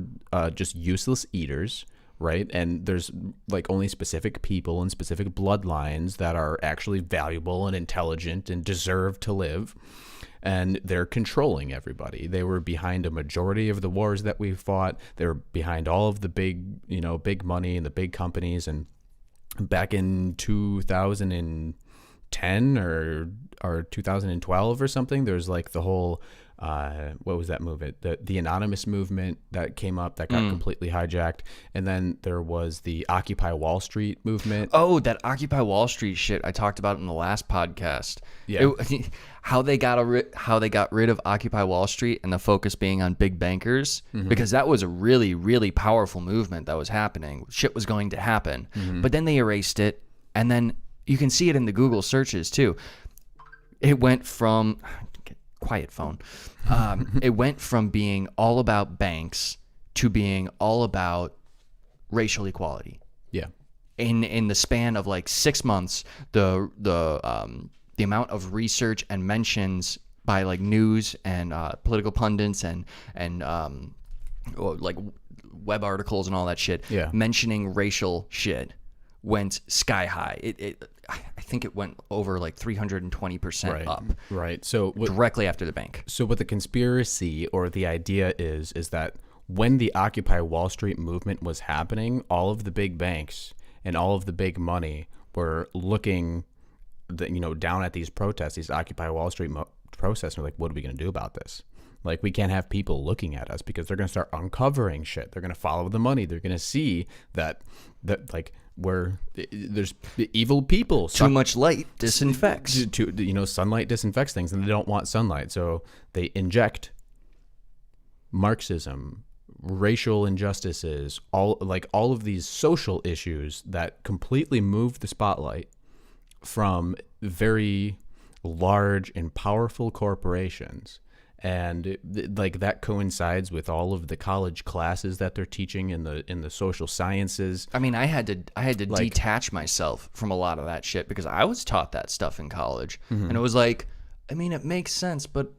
just useless eaters, right? And there's like only specific people and specific bloodlines that are actually valuable and intelligent and deserve to live. And they're controlling everybody. They were behind a majority of the wars that we fought. They were behind all of the big money and the big companies. And back in 2010 or 2012 or something, there's like the whole what was that movement? The Anonymous movement that came up that got completely hijacked. And then there was the Occupy Wall Street movement. Oh, that Occupy Wall Street shit I talked about in the last podcast. Yeah. How they got rid of Occupy Wall Street and the focus being on big bankers, because that was a really, really powerful movement that was happening. Shit was going to happen. But then they erased it, and then you can see it in the Google searches too. It went from quiet phone. It went from being all about banks to being all about racial equality. Yeah. In the span of like 6 months, the amount of research and mentions by like news and political pundits and like web articles and all that shit, mentioning racial shit went sky high. I think it went over like 320% up. Right. So directly after the bank. So what the conspiracy or the idea is that when the Occupy Wall Street movement was happening, all of the big banks and all of the big money were looking down at these protests, these Occupy Wall Street protests, and they're like, what are we going to do about this? Like, we can't have people looking at us because they're going to start uncovering shit. They're going to follow the money. They're going to see that like there's evil people. Too much light disinfects. Sunlight disinfects things, and they don't want sunlight, so they inject Marxism, racial injustices, all of these social issues that completely move the spotlight from very large and powerful corporations. And like that coincides with all of the college classes that they're teaching in the social sciences. I mean, I had to detach myself from a lot of that shit because I was taught that stuff in college, and it was like, I mean, it makes sense, but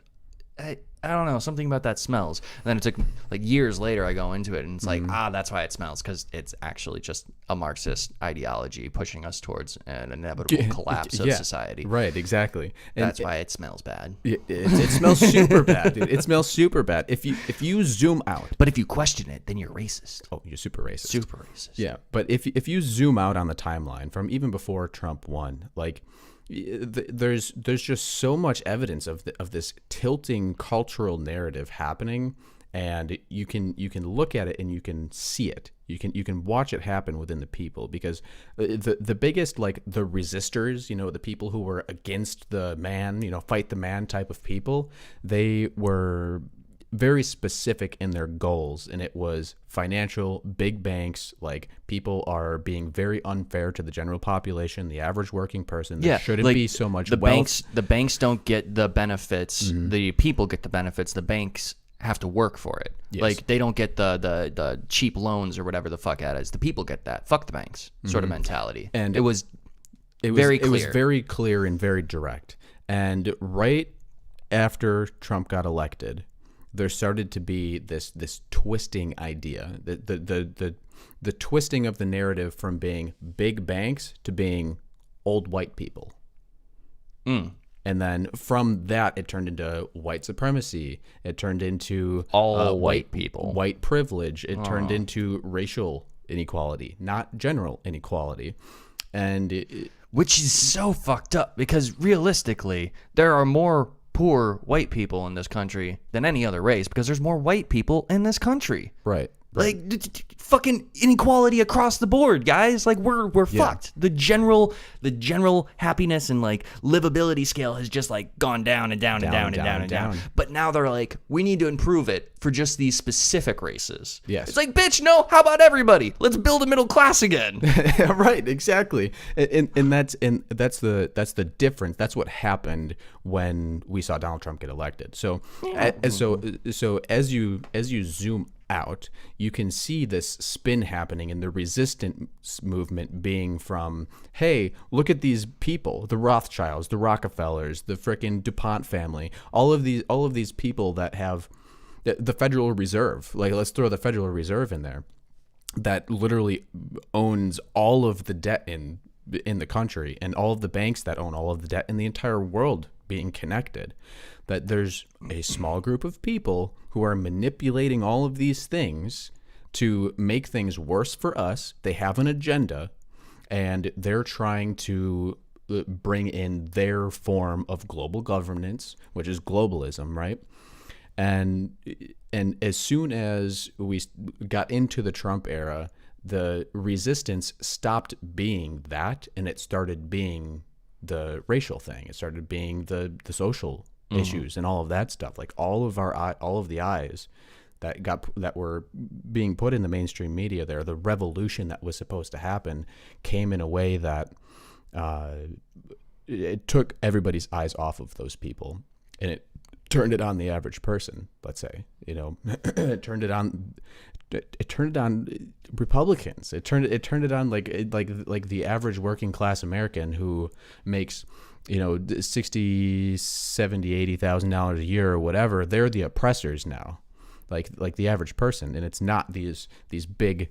I don't know, something about that smells. And then it took like years later, I go into it and it's like, that's why it smells, because it's actually just a Marxist ideology pushing us towards an inevitable collapse of society. Right, exactly. And that's why it smells bad. It smells super bad, dude. It smells super bad. If you zoom out. But if you question it, then you're racist. Oh, you're super racist. Super racist. Yeah, but if you zoom out on the timeline from even before Trump won, like, there's just so much evidence of this tilting cultural narrative happening, and you can look at it and you can see it. You can watch it happen within the people, because the biggest, like, the resistors, the people who were against the man, fight the man type of people, they were very specific in their goals, and it was financial, big banks. Like, people are being very unfair to the general population, the average working person. There shouldn't be so much wealth. The banks don't get the benefits. The people get the benefits. The banks have to work for it. Yes. Like, they don't get the cheap loans or whatever the fuck that is. The people get that. Fuck the banks sort of mentality. And it was very clear. It was very clear and very direct. And right after Trump got elected, there started to be this twisting idea, the twisting of the narrative from being big banks to being old white people. And then from that, it turned into white supremacy. It turned into all white people, white privilege. It turned into racial inequality, not general inequality. And which is so fucked up, because realistically, there are more poor white people in this country than any other race, because there's more white people in this country. Right. Like, fucking inequality across the board, guys. Like, we're fucked. The general happiness and like livability scale has just like gone down and down and down and down and down. But now they're like, we need to improve it for just these specific races. Yes. It's like, bitch, no, how about everybody? Let's build a middle class again. Right, exactly. And that's the difference. That's what happened when we saw Donald Trump get elected. So as you zoom out, you can see this spin happening in the resistance movement, being from, hey, look at these people, the Rothschilds, the Rockefellers, the frickin' DuPont family, all of these people that have the Federal Reserve. Like, let's throw the Federal Reserve in there. that literally owns all of the debt in the country, and all of the banks that own all of the debt in the entire world being connected, that there's a small group of people who are manipulating all of these things to make things worse for us. They have an agenda, and they're trying to bring in their form of global governance, which is globalism, right? And as soon as we got into the Trump era, the resistance stopped being that, and it started being the racial thing. It started being the social issues and all of that stuff. Like all of the eyes that were being put in the mainstream media there, the revolution that was supposed to happen came in a way that it took everybody's eyes off of those people, and it turned it on the average person, let's say, it turned it on Republicans. It turned it on like the average working class American who makes, $60,000, $70,000, $80,000 a year or whatever. They're the oppressors now, like the average person, and it's not these big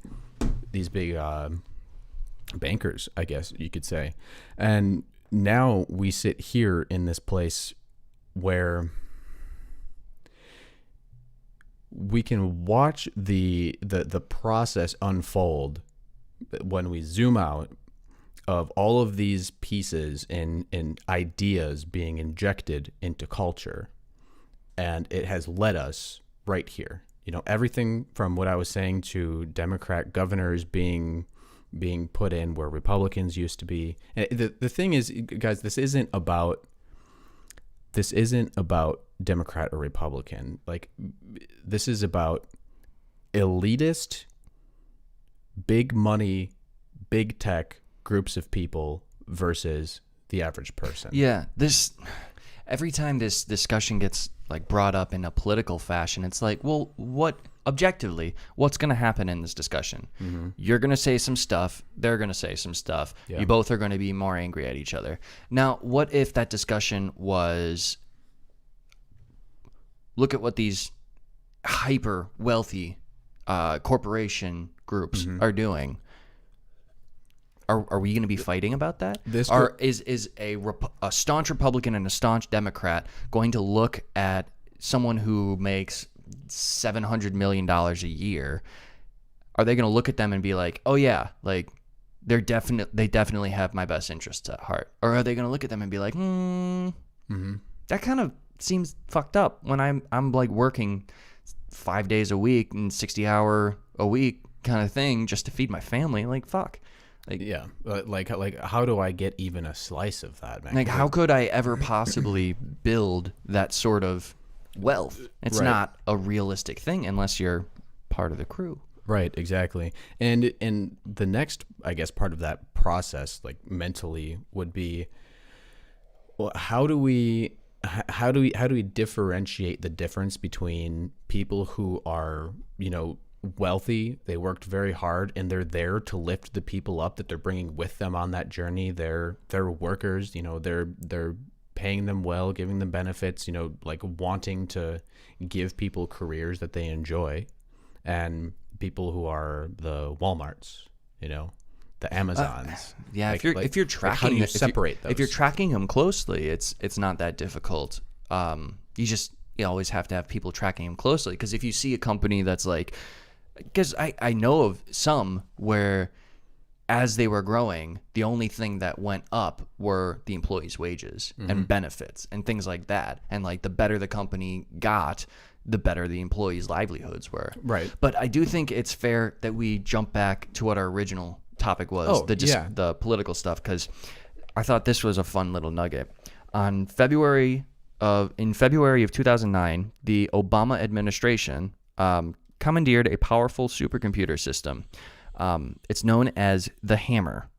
bankers, I guess you could say. And now we sit here in this place where we can watch the process unfold when we zoom out of all of these pieces and ideas being injected into culture. And it has led us right here. Everything from what I was saying to Democrat governors being put in where Republicans used to be. And the thing is, guys, this isn't about Democrat or Republican. Like, this is about elitist, big money, big tech groups of people versus the average person. Yeah, every time this discussion gets brought up in a political fashion, it's like, well, objectively, what's going to happen in this discussion? Mm-hmm. You're going to say some stuff, they're going to say some stuff. Yeah. You both are going to be more angry at each other. Now, what if that discussion was, look at what these hyper wealthy corporation groups are doing? Are we going to be fighting about that? Is a staunch Republican and a staunch Democrat going to look at someone who makes $700 million a year? Are they going to look at them and be like, oh yeah, they definitely have my best interests at heart? Or are they going to look at them and be like, that kind of seems fucked up when I'm working 5 days a week and 60-hour a week kind of thing just to feed my family? Fuck. How do I get even a slice of that, man? How could I ever possibly build that sort of wealth? It's not a realistic thing unless you're part of the crew. Right, exactly. And the next, I guess, part of that process, mentally, would be, well, how do we differentiate the difference between people who are, wealthy, they worked very hard, and they're there to lift the people up that they're bringing with them on that journey. They're workers, they're paying them well, giving them benefits, wanting to give people careers that they enjoy, and people who are the Walmarts, the Amazons. If you're tracking, how do you separate those? If you're tracking them closely, it's not that difficult. You always have to have people tracking them closely, because if you see a company that's because I know of some where, as they were growing, the only thing that went up were the employees' wages and benefits and things like that. And the better the company got, the better the employees' livelihoods were. Right. But I do think it's fair that we jump back to what our original topic was, the political stuff, because I thought this was a fun little nugget. In February of 2009, the Obama administration commandeered a powerful supercomputer system. It's known as the Hammer.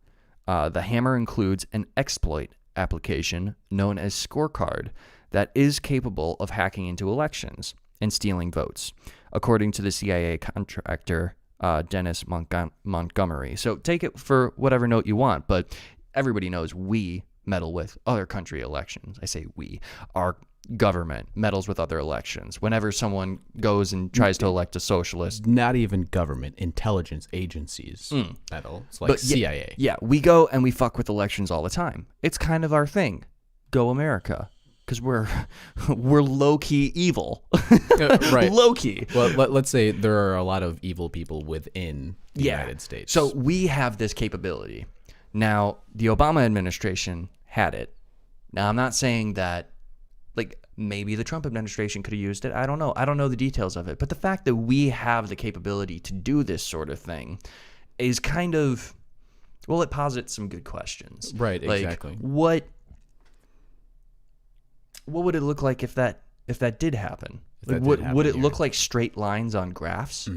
The Hammer includes an exploit application known as Scorecard that is capable of hacking into elections and stealing votes, according to the CIA contractor Dennis Montgomery. So take it for whatever note you want, but everybody knows we meddle with other country elections. I say we. Our government meddles with other elections. Whenever someone goes and tries to elect a socialist, Not even government, intelligence agencies meddle. It's like but CIA. yeah, we go and we fuck with elections all the time. It's kind of our thing. Go America. Because we're low-key evil. Right. Low-key. Well, let's say there are a lot of evil people within the United States. So we have this capability. Now, the Obama administration had it. Now, I'm not saying that, like, maybe the Trump administration could have used it. I don't know. I don't know the details of it. But the fact that we have the capability to do this sort of thing is kind of, well, it posits some good questions. Right, Like, exactly. What would it look like if that did happen? Like, that did happen would it here. look like straight lines on graphs?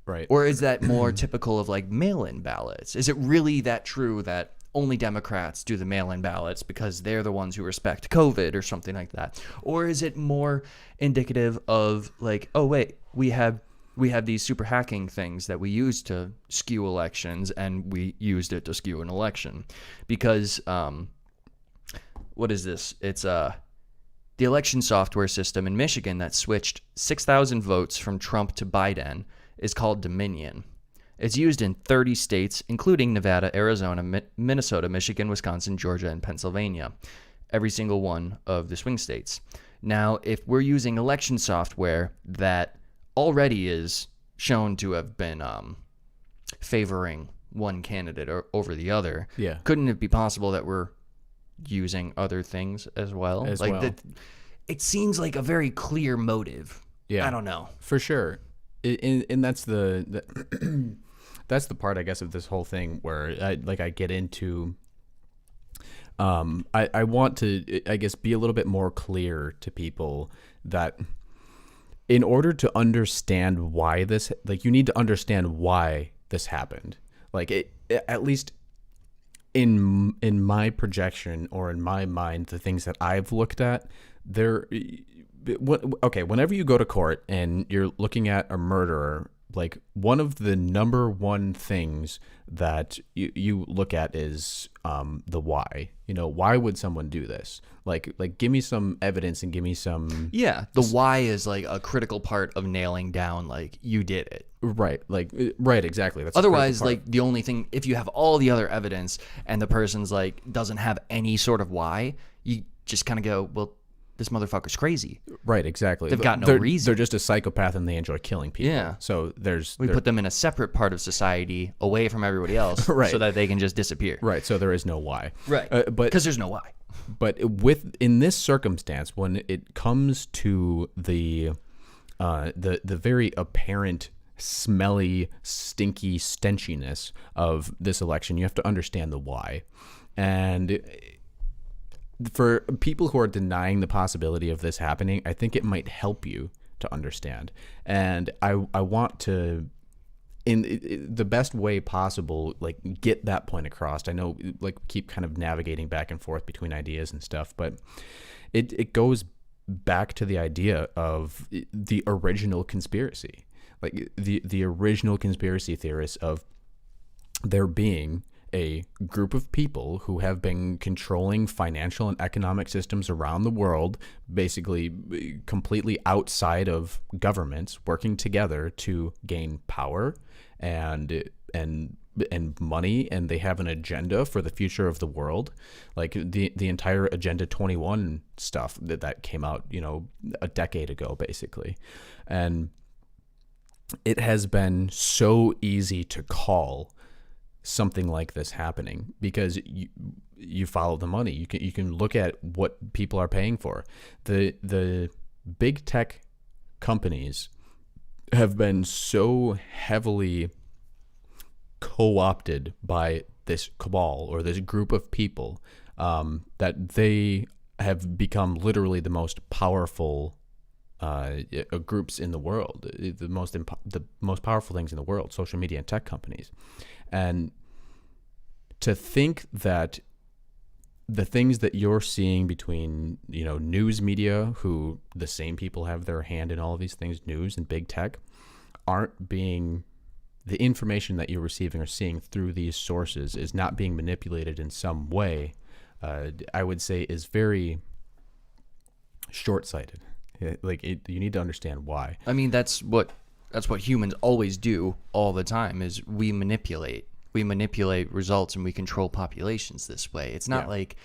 Right. Or is that more typical of like mail-in ballots? Is it really that true that only Democrats do the mail-in ballots because they're the ones who respect COVID or something like that? Or is it more indicative of like, oh wait, we have these super hacking things that we use to skew elections, and we used it to skew an election? Because what is this? It's the election software system in Michigan that switched 6,000 votes from Trump to Biden is called Dominion. It's used in 30 states, including Nevada, Arizona, Minnesota, Michigan, Wisconsin, Georgia, and Pennsylvania. Every single one of the swing states. Now, if we're using election software that already is shown to have been favoring one candidate over the other, Yeah. couldn't it be possible that we're using other things as well? It seems like a very clear motive. Yeah. I don't know. For sure. And that's the that's the part, I guess, of this whole thing where I get into I want to, I guess, be a little bit more clear to people that in order to understand why this, like, you need to understand why this happened. Like, it at least in my projection or in my mind, the things that I've looked at, whenever you go to court and you're looking at a murderer, like, one of the number one things that you look at is the why. You know, why would someone do this? Like give me some evidence and give me some... Yeah, the why is like a critical part of nailing down, like, you did it. Right, right, exactly. That's Otherwise, like, the only thing, if you have all the other evidence and the person's like doesn't have any sort of why, you just kind of go, well, this motherfucker's crazy. Right, exactly. They've got no reason. They're just a psychopath and they enjoy killing people. Yeah. So we put them in a separate part of society away from everybody else, Right. so that they can just disappear. Right, so there is no why. Right. But Because there's no why. But in this circumstance, when it comes to the very apparent smelly, stinky stenchiness of this election, you have to understand the why. And for people who are denying the possibility of this happening, I think it might help you to understand. And I want to, in the best way possible, like, get that point across. I know, like, keep kind of navigating back and forth between ideas and stuff, but it goes back to the idea of the original conspiracy, like the original conspiracy theorists of there being a group of people who have been controlling financial and economic systems around the world, basically completely outside of governments, working together to gain power and money, and they have an agenda for the future of the world, like the entire Agenda 21 stuff that came out, you know, a decade ago, basically. And it has been so easy to call something like this happening because you follow the money. You can look at what people are paying for. The big tech companies have been so heavily co-opted by this cabal or this group of people that they have become literally the most powerful groups in the world, the most powerful things in the world, social media and tech companies. And to think that the things that you're seeing between, you know, news media, who the same people have their hand in all of these things, news and big tech, aren't being, the information that you're receiving or seeing through these sources is not being manipulated in some way, I would say is very short-sighted. You need to understand why. I mean, that's what humans always do all the time is we manipulate results and we control populations this way. It's not like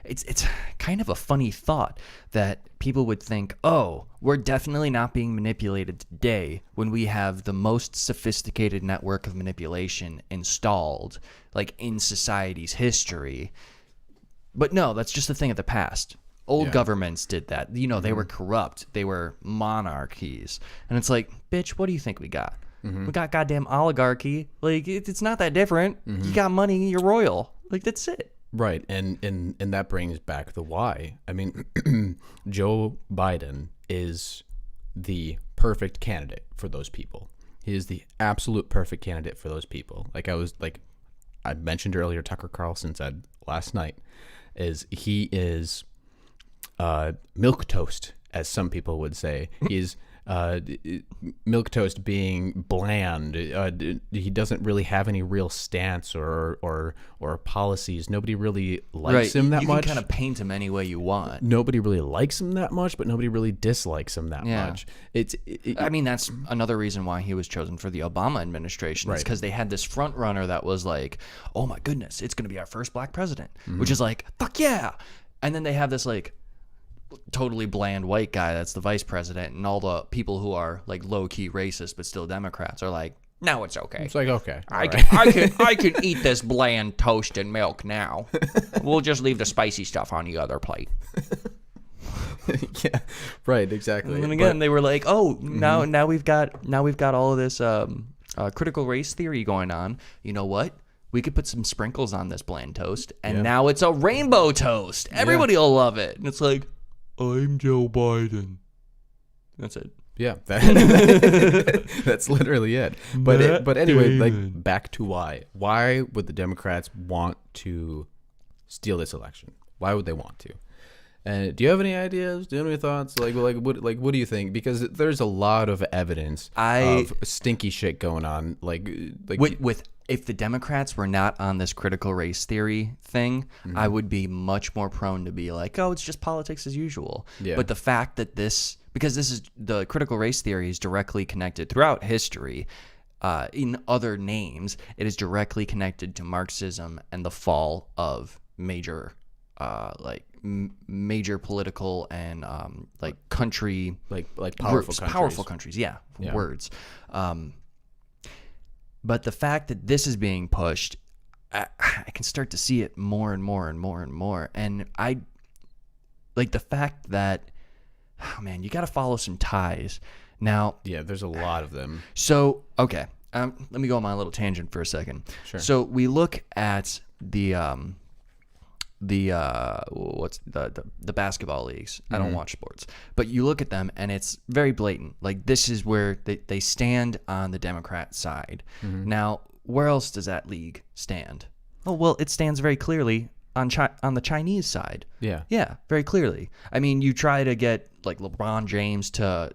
it's kind of a funny thought that people would think, oh, we're definitely not being manipulated today when we have the most sophisticated network of manipulation installed like in society's history. But no, that's just a thing of the past. Old governments did that. You know, they were corrupt. They were monarchies. And it's like, bitch, what do you think we got? We got goddamn oligarchy. Like, it's not that different. You got money, you're royal. Like, that's it. Right. And that brings back the why. I mean, Joe Biden is the perfect candidate for those people. He is the absolute perfect candidate for those people. I mentioned earlier, Tucker Carlson said last night, he is milk toast, as some people would say. He's milk toast being bland. He doesn't really have any real stance or policies. Nobody really likes him that much. You can kind of paint him any way you want. Nobody really likes him that much, but nobody really dislikes him that much. I mean, that's another reason why he was chosen for the Obama administration. Is because they had this front runner that was like, oh my goodness, it's going to be our first black president, which is like, fuck yeah. And then they have this like totally bland white guy that's the vice president, and all the people who are like low-key racist but still Democrats are like, no, it's okay. It's like, okay, I can eat this bland toast and milk now. We'll just leave the spicy stuff on the other plate. Yeah, right, exactly. And again, they were like, oh, now we've got all of this critical race theory going on. You know what? We could put some sprinkles on this bland toast, and now it's a rainbow toast. Everybody will love it. And it's like, I'm Joe Biden. That's it. Yeah, that's literally it. But anyway, like back to why. Why would the Democrats want to steal this election? Why would they want to? And do you have any ideas? Do you have any thoughts? What do you think? Because there's a lot of evidence of stinky shit going on. If the Democrats were not on this critical race theory thing, I would be much more prone to be like, oh, it's just politics as usual. Yeah. But the fact that because this is the critical race theory is directly connected throughout history. In other names, it is directly connected to Marxism and the fall of major political and country powerful groups, countries. powerful countries. Yeah. Words. But the fact that this is being pushed, I can start to see it more and more and more and more. And I like the fact that, oh man, you got to follow some ties. Now, yeah, there's a lot of them. So, okay, let me go on my little tangent for a second. Sure. So we look at the basketball leagues. I don't watch sports, but you look at them and it's very blatant. Like, this is where they stand on the Democrat side. Now, where else does that league stand? Oh, well, it stands very clearly on the Chinese side. Yeah, very clearly. I mean, you try to get like LeBron James to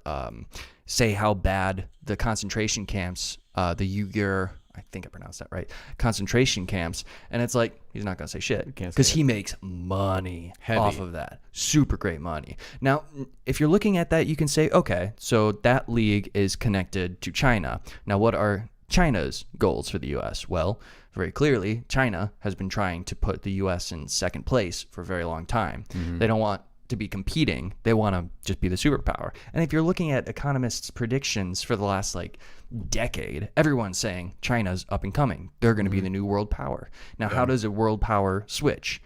say how bad the concentration camps, the Uyghur, I think I pronounced that right, concentration camps, and it's like, he's not going to say shit because he makes money off of that. Super great money. Now, if you're looking at that, you can say, okay, so that league is connected to China. Now, what are China's goals for the U.S.? Well, very clearly, China has been trying to put the U.S. in second place for a very long time. They don't want to be competing. They want to just be the superpower. And if you're looking at economists' predictions for the last decade, everyone's saying China's up and coming. They're going to be the new world power. Now, how does a world power switch?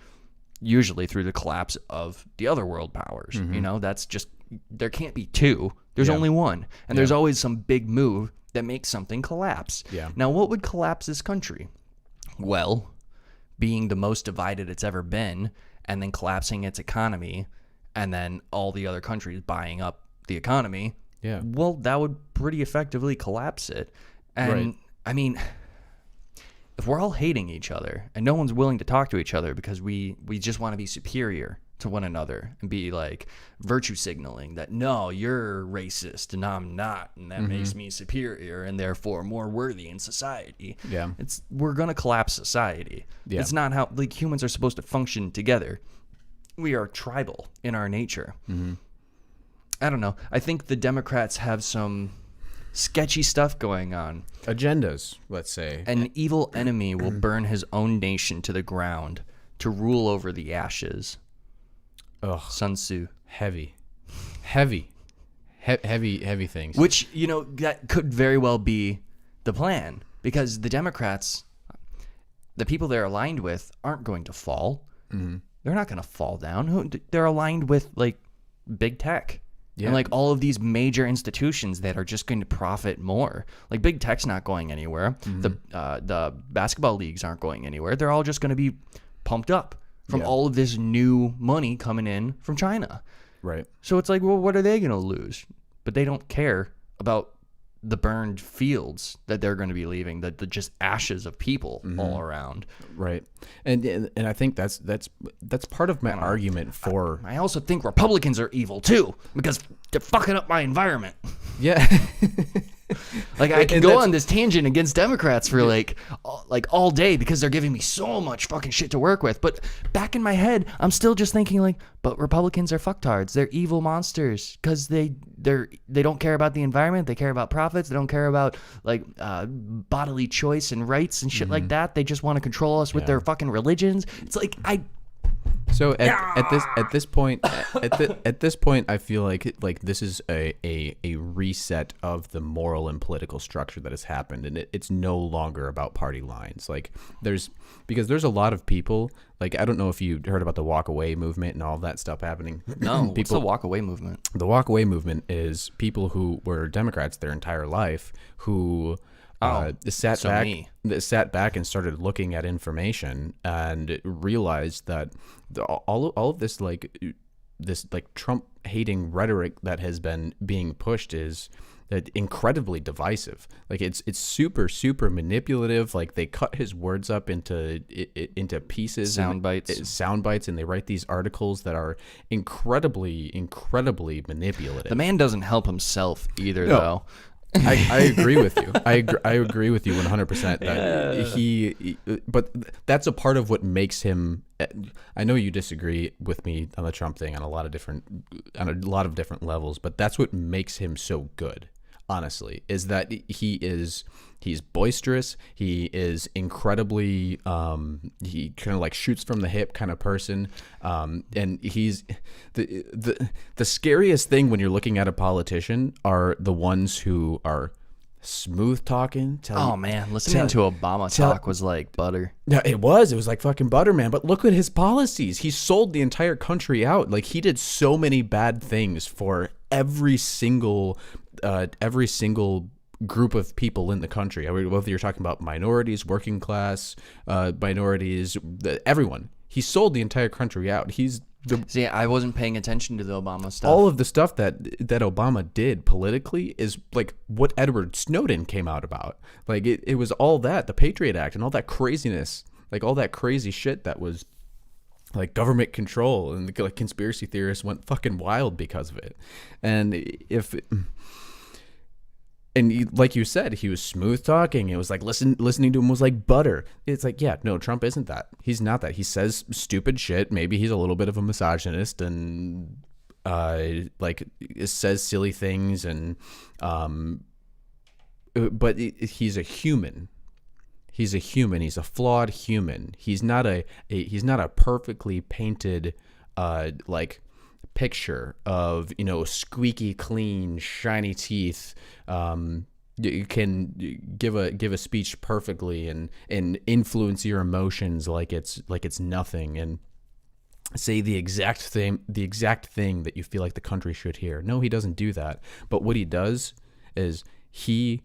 Usually through the collapse of the other world powers. You know, that's just, there can't be two. There's only one. And there's always some big move that makes something collapse. Now, what would collapse this country? Well, being the most divided it's ever been, and then collapsing its economy, and then all the other countries buying up the economy. Yeah. Well, that would pretty effectively collapse it. And I mean, if we're all hating each other and no one's willing to talk to each other because we just want to be superior to one another and be like virtue signaling that, no, you're racist and I'm not, and that makes me superior and therefore more worthy in society. Yeah. We're going to collapse society. Yeah. It's not how humans are supposed to function together. We are tribal in our nature. I don't know. I think the Democrats have some sketchy stuff going on. Agendas, let's say. An evil enemy will burn his own nation to the ground to rule over the ashes. Ugh. Sun Tzu. Heavy things. Which, that could very well be the plan, because the Democrats, the people they're aligned with, aren't going to fall. Mm-hmm. They're not going to fall down. They're aligned with, like, big tech. Yeah. And, like, all of these major institutions that are just going to profit more. Like, big tech's not going anywhere. Mm-hmm. The basketball leagues aren't going anywhere. They're all just going to be pumped up from all of this new money coming in from China. Right. So it's like, well, what are they going to lose? But they don't care about the burned fields that they're going to be leaving, the just ashes of people all around. Right. And I think that's part of my argument for... I also think Republicans are evil too, because they're fucking up my environment. Yeah. Like, I can go on this tangent against Democrats for like all day because they're giving me so much fucking shit to work with. But back in my head, I'm still just thinking like, but Republicans are fucktards. They're evil monsters because they don't care about the environment. They care about profits. They don't care about like bodily choice and rights and shit like that. They just want to control us with their fucking religions. It's like So at this point, I feel like this is a reset of the moral and political structure that has happened, and it's no longer about party lines. Like because there's a lot of people, like, I don't know if you heard about the walk away movement and all that stuff happening. No, what's the walk away movement? The walk away movement is people who were Democrats their entire life who sat back and started looking at information and realized that all of this Trump hating rhetoric that has been being pushed is incredibly divisive. Like it's super manipulative. Like they cut his words up into pieces, sound bites, and they write these articles that are incredibly manipulative. The man doesn't help himself either, though. I agree with you. I agree with you 100%. That but that's a part of what makes him. I know you disagree with me on the Trump thing on a lot of different levels, but that's what makes him so good. Honestly, is that he's boisterous. He is incredibly he kind of like shoots from the hip kind of person, and he's the scariest thing when you're looking at a politician are the ones who are smooth talking. Listening to Obama talk was like butter. Yeah, it was like fucking butter, man. But look at his policies. He sold the entire country out. Like he did so many bad things for every single group of people in the country. I mean, whether you're talking about minorities, working class, minorities, everyone. He sold the entire country out. See, I wasn't paying attention to the Obama stuff. All of the stuff that Obama did politically is like what Edward Snowden came out about. Like it was all that, the Patriot Act and all that craziness, like all that crazy shit that was like government control, and like conspiracy theorists went fucking wild because of it. And like you said, he was smooth talking. It was like listening to him was like butter. It's like, yeah, no, Trump isn't that. He's not that. He says stupid shit. Maybe he's a little bit of a misogynist and like says silly things and but he's a human. He's a human. He's a flawed human. He's not a perfectly painted like picture of, squeaky clean, shiny teeth. You can give a speech perfectly and influence your emotions like it's nothing and say the exact thing that you feel like the country should hear. No, he doesn't do that. But what he does is he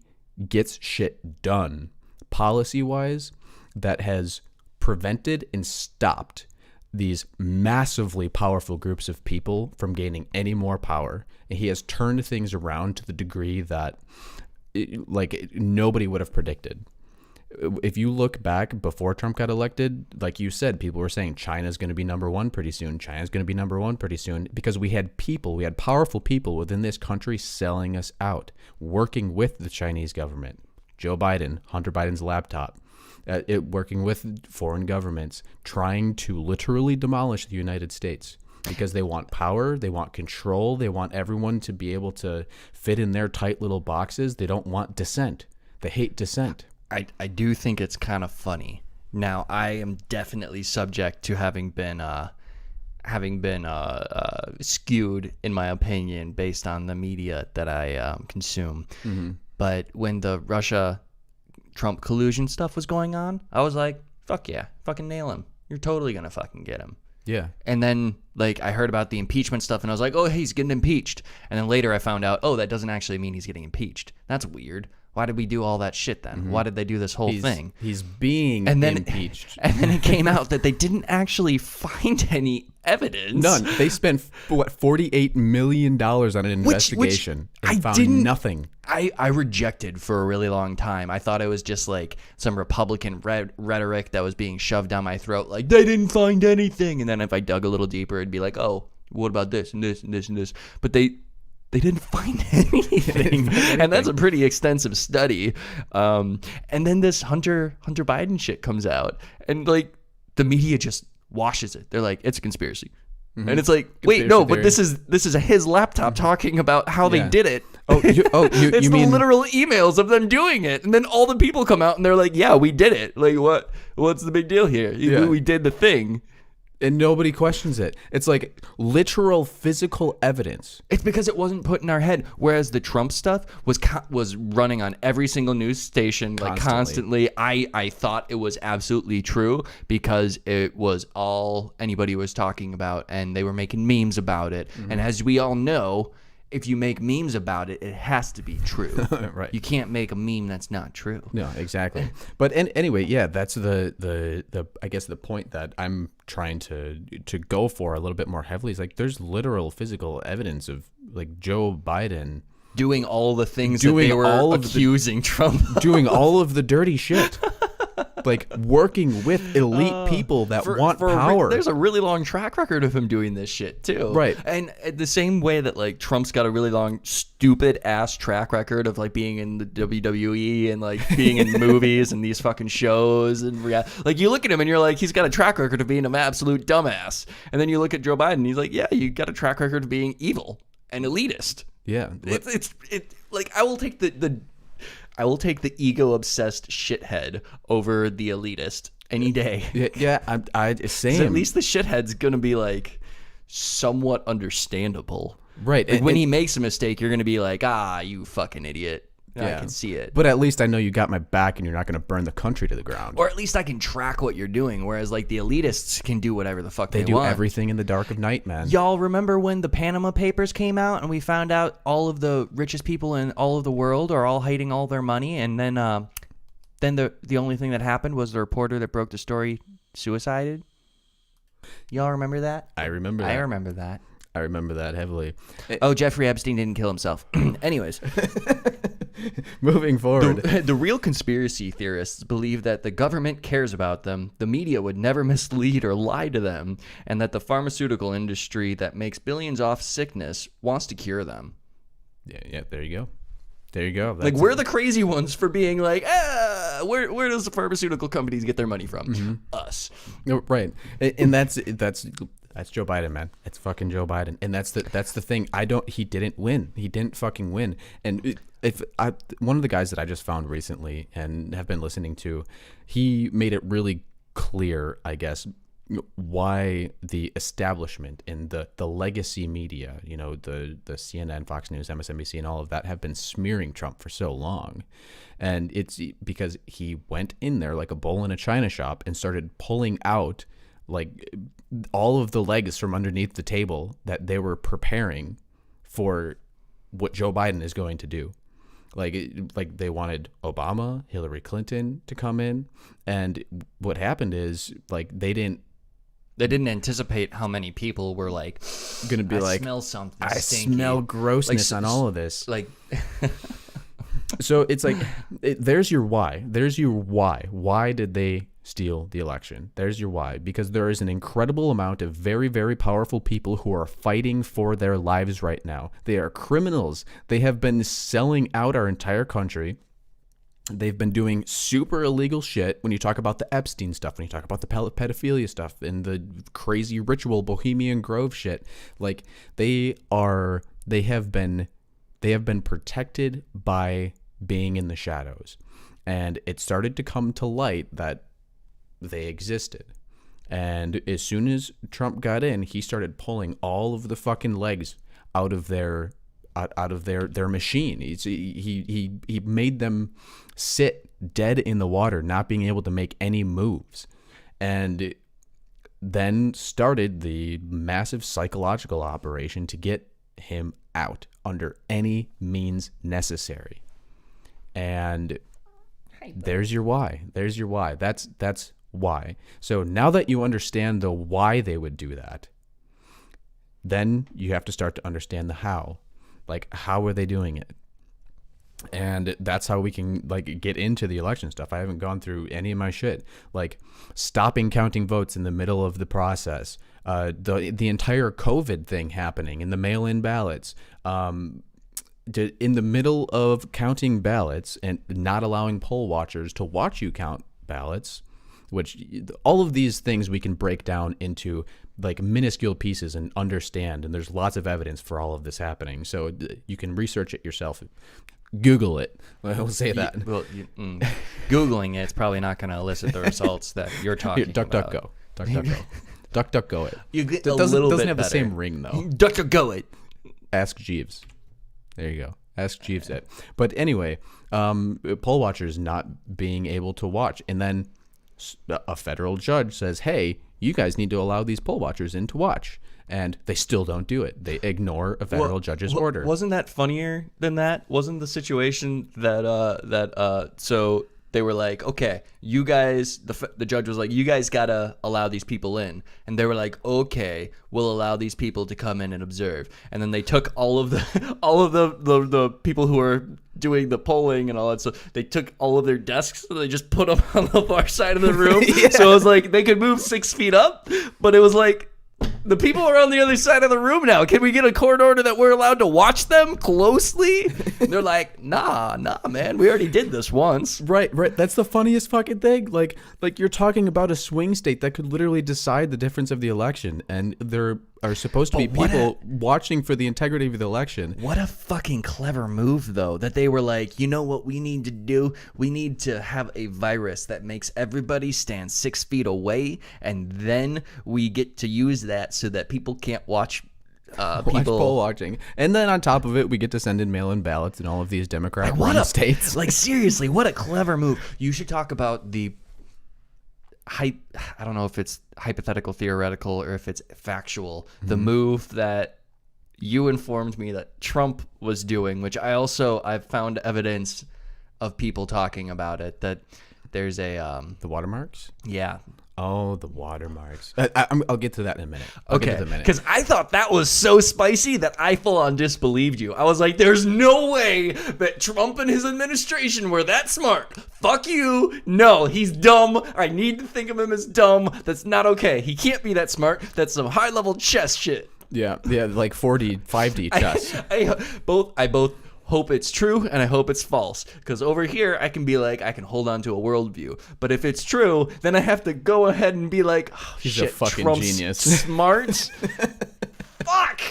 gets shit done policy-wise that has prevented and stopped these massively powerful groups of people from gaining any more power. And he has turned things around to the degree that nobody would have predicted. If you look back before Trump got elected, like you said, people were saying China's going to be number one pretty soon. China's going to be number one pretty soon, because we had powerful people within this country selling us out, working with the Chinese government. Joe Biden, Hunter Biden's laptop, working with foreign governments, trying to literally demolish the United States. because they want power, they want control, they want everyone to be able to fit in their tight little boxes. They don't want dissent. They hate dissent. I do think it's kind of funny. Now, I am definitely subject to having been skewed in my opinion based on the media that I consume. Mm-hmm. But when the Russia-Trump collusion stuff was going on, I was like, fuck yeah, fucking nail him. You're totally going to fucking get him. Yeah. And then, like, I heard about the impeachment stuff, and I was like, oh, hey, he's getting impeached. And then later I found out, oh, that doesn't actually mean he's getting impeached. That's weird. Why did we do all that shit then? Mm-hmm. Why did they do this whole thing? He's being impeached. And then it came out that they didn't actually find any evidence. None. They spent, $48 million on an investigation and found nothing. I rejected for a really long time. I thought it was just like some Republican rhetoric that was being shoved down my throat. Like, they didn't find anything. And then if I dug a little deeper, it'd be like, oh, what about this and this and this and this? But they didn't find anything. And that's a pretty extensive study. And then this Hunter Biden shit comes out. And, like, the media just washes it. They're like, it's a conspiracy. Mm-hmm. And it's like, wait, no, theory. But this is his laptop talking about how they did it. It's you mean literal emails of them doing it, and then all the people come out and they're like, yeah, we did it. Like, what's the big deal here? We did the thing. And nobody questions it. It's like literal physical evidence. It's because it wasn't put in our head. Whereas the Trump stuff was running on every single news station, like constantly. I thought it was absolutely true because it was all anybody was talking about, and they were making memes about it. Mm-hmm. And as we all know, if you make memes about it, it has to be true. Right. You can't make a meme that's not true. No, exactly. But anyway, yeah, that's the I guess the point that I'm trying to go for a little bit more heavily is like there's literal physical evidence of like Joe Biden doing all the things that they were accusing Trump of. Doing all of the dirty shit. Like working with elite people that want power. There's a really long track record of him doing this shit too. Right. And the same way that like Trump's got a really long stupid ass track record of like being in the WWE and like being in movies and these fucking shows and like you look at him and you're like, he's got a track record of being an absolute dumbass. And then you look at Joe Biden and he's like, yeah, you got a track record of being evil and elitist. Yeah. It's like I will take the ego-obsessed shithead over the elitist any day. Yeah, I same. At least the shithead's gonna be like somewhat understandable, right? Like when he makes a mistake, you're gonna be like, you fucking idiot. Yeah. I can see it. But at least I know you got my back and you're not going to burn the country to the ground. Or at least I can track what you're doing, whereas like the elitists can do whatever the fuck they do want. Everything in the dark of night, man. Y'all remember when the Panama Papers came out and we found out all of the richest people in all of the world are all hiding all their money, and then the only thing that happened was the reporter that broke the story suicided? Y'all remember that? I remember that. I remember that. I remember that heavily. Oh, Jeffrey Epstein didn't kill himself. Anyways. Moving forward. The real conspiracy theorists believe that the government cares about them, the media would never mislead or lie to them, and that the pharmaceutical industry that makes billions off sickness wants to cure them. Yeah, there you go. There you go. That's we're the crazy ones for being like, where does the pharmaceutical companies get their money from? Mm-hmm. Us. Right. And that's Joe Biden, man. It's fucking Joe Biden. And that's the thing. He didn't win. He didn't fucking win. And one of the guys that I just found recently and have been listening to, he made it really clear, I guess, why the establishment and the legacy media, the CNN, Fox News, MSNBC, and all of that have been smearing Trump for so long. And it's because he went in there like a bull in a china shop and started pulling out like all of the legs from underneath the table that they were preparing for what Joe Biden is going to do. Like they wanted Obama, Hillary Clinton to come in, and what happened is like they didn't anticipate how many people were like going to be I smell something I stinky. Smell grossness on all of this. Like so it's like there's your why. There's your why. Why did they steal the election? There's your why. Because there is an incredible amount of very, very powerful people who are fighting for their lives right now. They are criminals. They have been selling out our entire country. They've been doing super illegal shit when you talk about the Epstein stuff, when you talk about the pedophilia stuff and the crazy ritual Bohemian Grove shit. Like they have been protected by being in the shadows. And it started to come to light that they existed. And as soon as Trump got in, he started pulling all of the fucking legs out of their machine. He made them sit dead in the water, not being able to make any moves, and then started the massive psychological operation to get him out under any means necessary. And there's your why. That's why. So now that you understand the why they would do that, then you have to start to understand the how. Like, how are they doing it? And that's how we can like get into the election stuff. I haven't gone through any of my shit. Like stopping counting votes in the middle of the process, the entire COVID thing happening in the mail-in ballots, in the middle of counting ballots and not allowing poll watchers to watch you count ballots, which all of these things we can break down into like minuscule pieces and understand. And there's lots of evidence for all of this happening. So you can research it yourself. Google it. We'll say that. Googling it's probably not going to elicit the results that you're talking about. DuckDuckGo. DuckDuckGo it. You get doesn't have the same ring though. DuckDuckGo it. Ask Jeeves. There you go. Ask Jeeves it. But anyway, poll watchers not being able to watch, and then a federal judge says, "Hey, you guys need to allow these poll watchers in to watch." And they still don't do it. They ignore a federal judge's order. Wasn't that funnier than that? Wasn't the situation that so they were like, okay, you guys, the judge was like, you guys gotta allow these people in, and they were like, okay, we'll allow these people to come in and observe, and then they took all of the people who are doing the polling and all that stuff. They took all of their desks and they just put them on the far side of the room. Yeah. So it was like they could move 6 feet up, but it was like, the people are on the other side of the room now. Can we get a court order that we're allowed to watch them closely? And they're like, nah, man. We already did this once. Right. That's the funniest fucking thing. Like you're talking about a swing state that could literally decide the difference of the election. And there are supposed to be people watching for the integrity of the election. What a fucking clever move, though, that they were like, you know what we need to do? We need to have a virus that makes everybody stand 6 feet away, and then we get to use that so that people can't watch poll watching. And then on top of it, we get to send in mail-in ballots in all of these Democrat-run states. Like, seriously, what a clever move. You should talk about the I don't know if it's hypothetical, theoretical, or if it's factual. Mm-hmm. The move that you informed me that Trump was doing, which I've found evidence of people talking about it, that there's a the watermarks. Yeah. Oh, the watermarks. I'll get to that in a minute. Okay, because I thought that was so spicy that I full on disbelieved you. I was like, there's no way that Trump and his administration were that smart. Fuck you. No, he's dumb. I need to think of him as dumb. That's not okay. He can't be that smart. That's some high-level chess shit. Yeah, like 4D, 5D chess. I both hope it's true and I hope it's false, because over here I can be like, I can hold on to a worldview, but if it's true, then I have to go ahead and be like, oh, he's shit, a fucking Trump's genius. Smart. Fuck.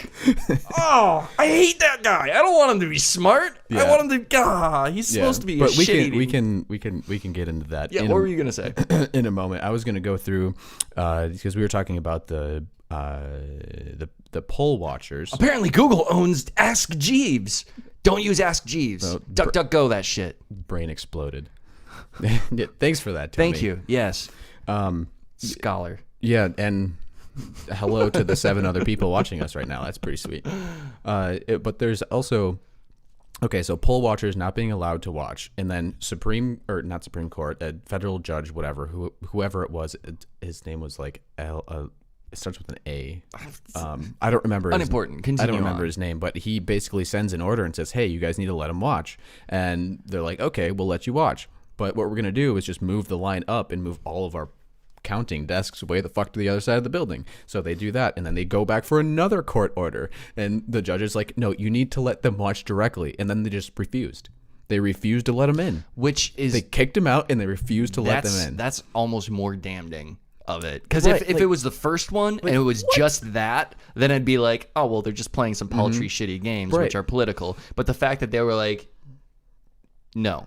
Oh, I hate that guy. I don't want him to be smart. Yeah. I want him to. He's supposed to be. But we can get into that. Yeah. What were you gonna say? In a moment, I was gonna go through because we were talking about the poll watchers. Apparently, Google owns Ask Jeeves. Don't use Ask Jeeves. DuckDuckGo that shit. Brain exploded. Yeah, thanks for that, Tony. Thank you. Yes. Scholar. Yeah, and hello to the 7 other people watching us right now. That's pretty sweet. But there's also, okay, so poll watchers not being allowed to watch, and then not Supreme Court, a federal judge, whoever it was, his name was like it starts with an A. I don't remember. Unimportant. Continue I don't remember his name, but he basically sends an order and says, "Hey, you guys need to let him watch." And they're like, "Okay, we'll let you watch." But what we're gonna do is just move the line up and move all of our counting desks way the fuck to the other side of the building. So they do that, and then they go back for another court order, and the judge is like, "No, you need to let them watch directly." And then they just refused. They refused to let him in. Which is They kicked him out and they refused to let them in. That's almost more damning of it. Because Right, if it was the first one and it was just that, then I'd be like, oh, well, they're just playing some paltry, shitty games, Right. which are political. But the fact that they were like, no.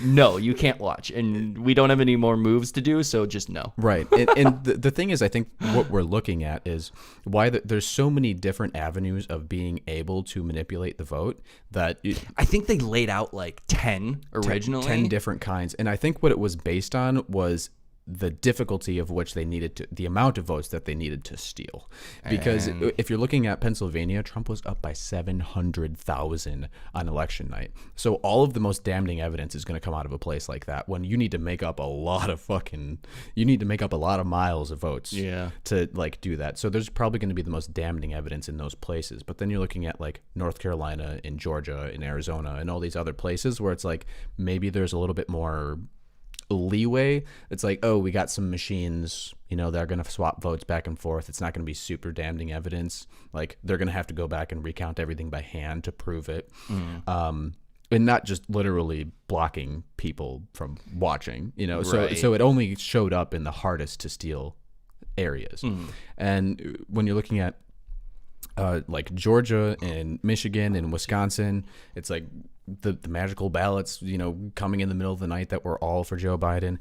No, you can't watch. And we don't have any more moves to do, so just no. Right. And the thing is, I think what we're looking at is why there's so many different avenues of being able to manipulate the vote that I think they laid out like 10 originally. 10 different kinds. And I think what it was based on was the difficulty of which they needed to, the amount of votes that they needed to steal. Because if you're looking at Pennsylvania, Trump was up by 700,000 on election night. So all of the most damning evidence is going to come out of a place like that when you need to make up a lot of miles of votes to like do that. So there's probably going to be the most damning evidence in those places. But then you're looking at like North Carolina and Georgia and Arizona and all these other places where it's like maybe there's a little bit more leeway. It's like, oh, we got some machines, they're going to swap votes back and forth. It's not going to be super damning evidence. Like they're going to have to go back and recount everything by hand to prove it. And not just literally blocking people from watching, Right. So it only showed up in the hardest to steal areas. And when you're looking at like Georgia and Michigan and Wisconsin, it's like the magical ballots, coming in the middle of the night that were all for Joe Biden.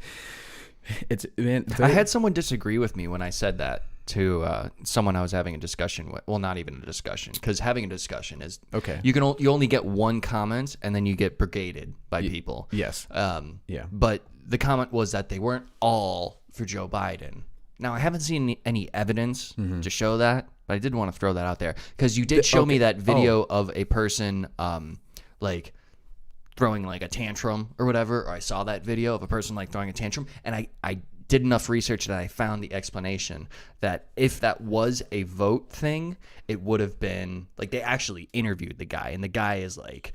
I had someone disagree with me when I said that to someone I was having a discussion with. Well, not even a discussion, because having a discussion is okay. You only get one comment and then you get brigaded by people. Yes. Yeah. But the comment was that they weren't all for Joe Biden. Now, I haven't seen any evidence to show that, but I did want to throw that out there because you did show me that video of a person like throwing like a tantrum or whatever, or I saw that video of a person like throwing a tantrum, and I did enough research that I found the explanation that if that was a vote thing, it would have been like they actually interviewed the guy, and the guy is like,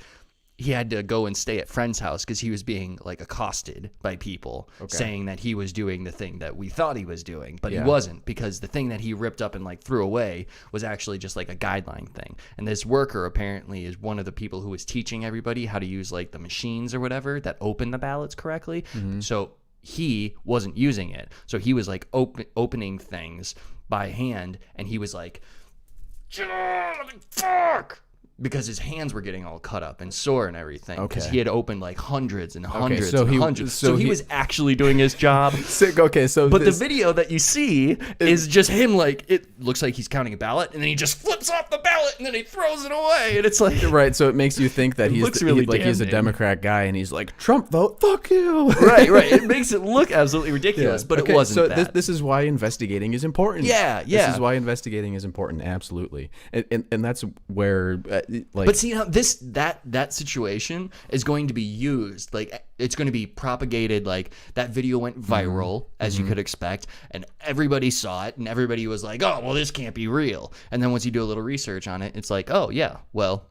he had to go and stay at friend's house because he was being like accosted by people saying that he was doing the thing that we thought he was doing, but he wasn't, because the thing that he ripped up and like threw away was actually just like a guideline thing. And this worker apparently is one of the people who was teaching everybody how to use like the machines or whatever that open the ballots correctly. So he wasn't using it. So he was like opening things by hand, and he was like, fuck, because his hands were getting all cut up and sore and everything because he had opened like hundreds and hundreds and hundreds. So he was actually doing his job. But the video that you see is just him, like, it looks like he's counting a ballot, and then he just flips off the ballot and then he throws it away, and it's like, right. So it makes you think that he's a Democrat guy, and he's like, Trump vote, fuck you. right. It makes it look absolutely ridiculous, but it wasn't. So this is why investigating is important. Yeah. This is why investigating is important. Absolutely, and that's where. But see how that situation is going to be used, like it's going to be propagated, like that video went viral as you could expect, and everybody saw it, and everybody was like, oh, well, this can't be real. And then once you do a little research on it, it's like, oh yeah, well,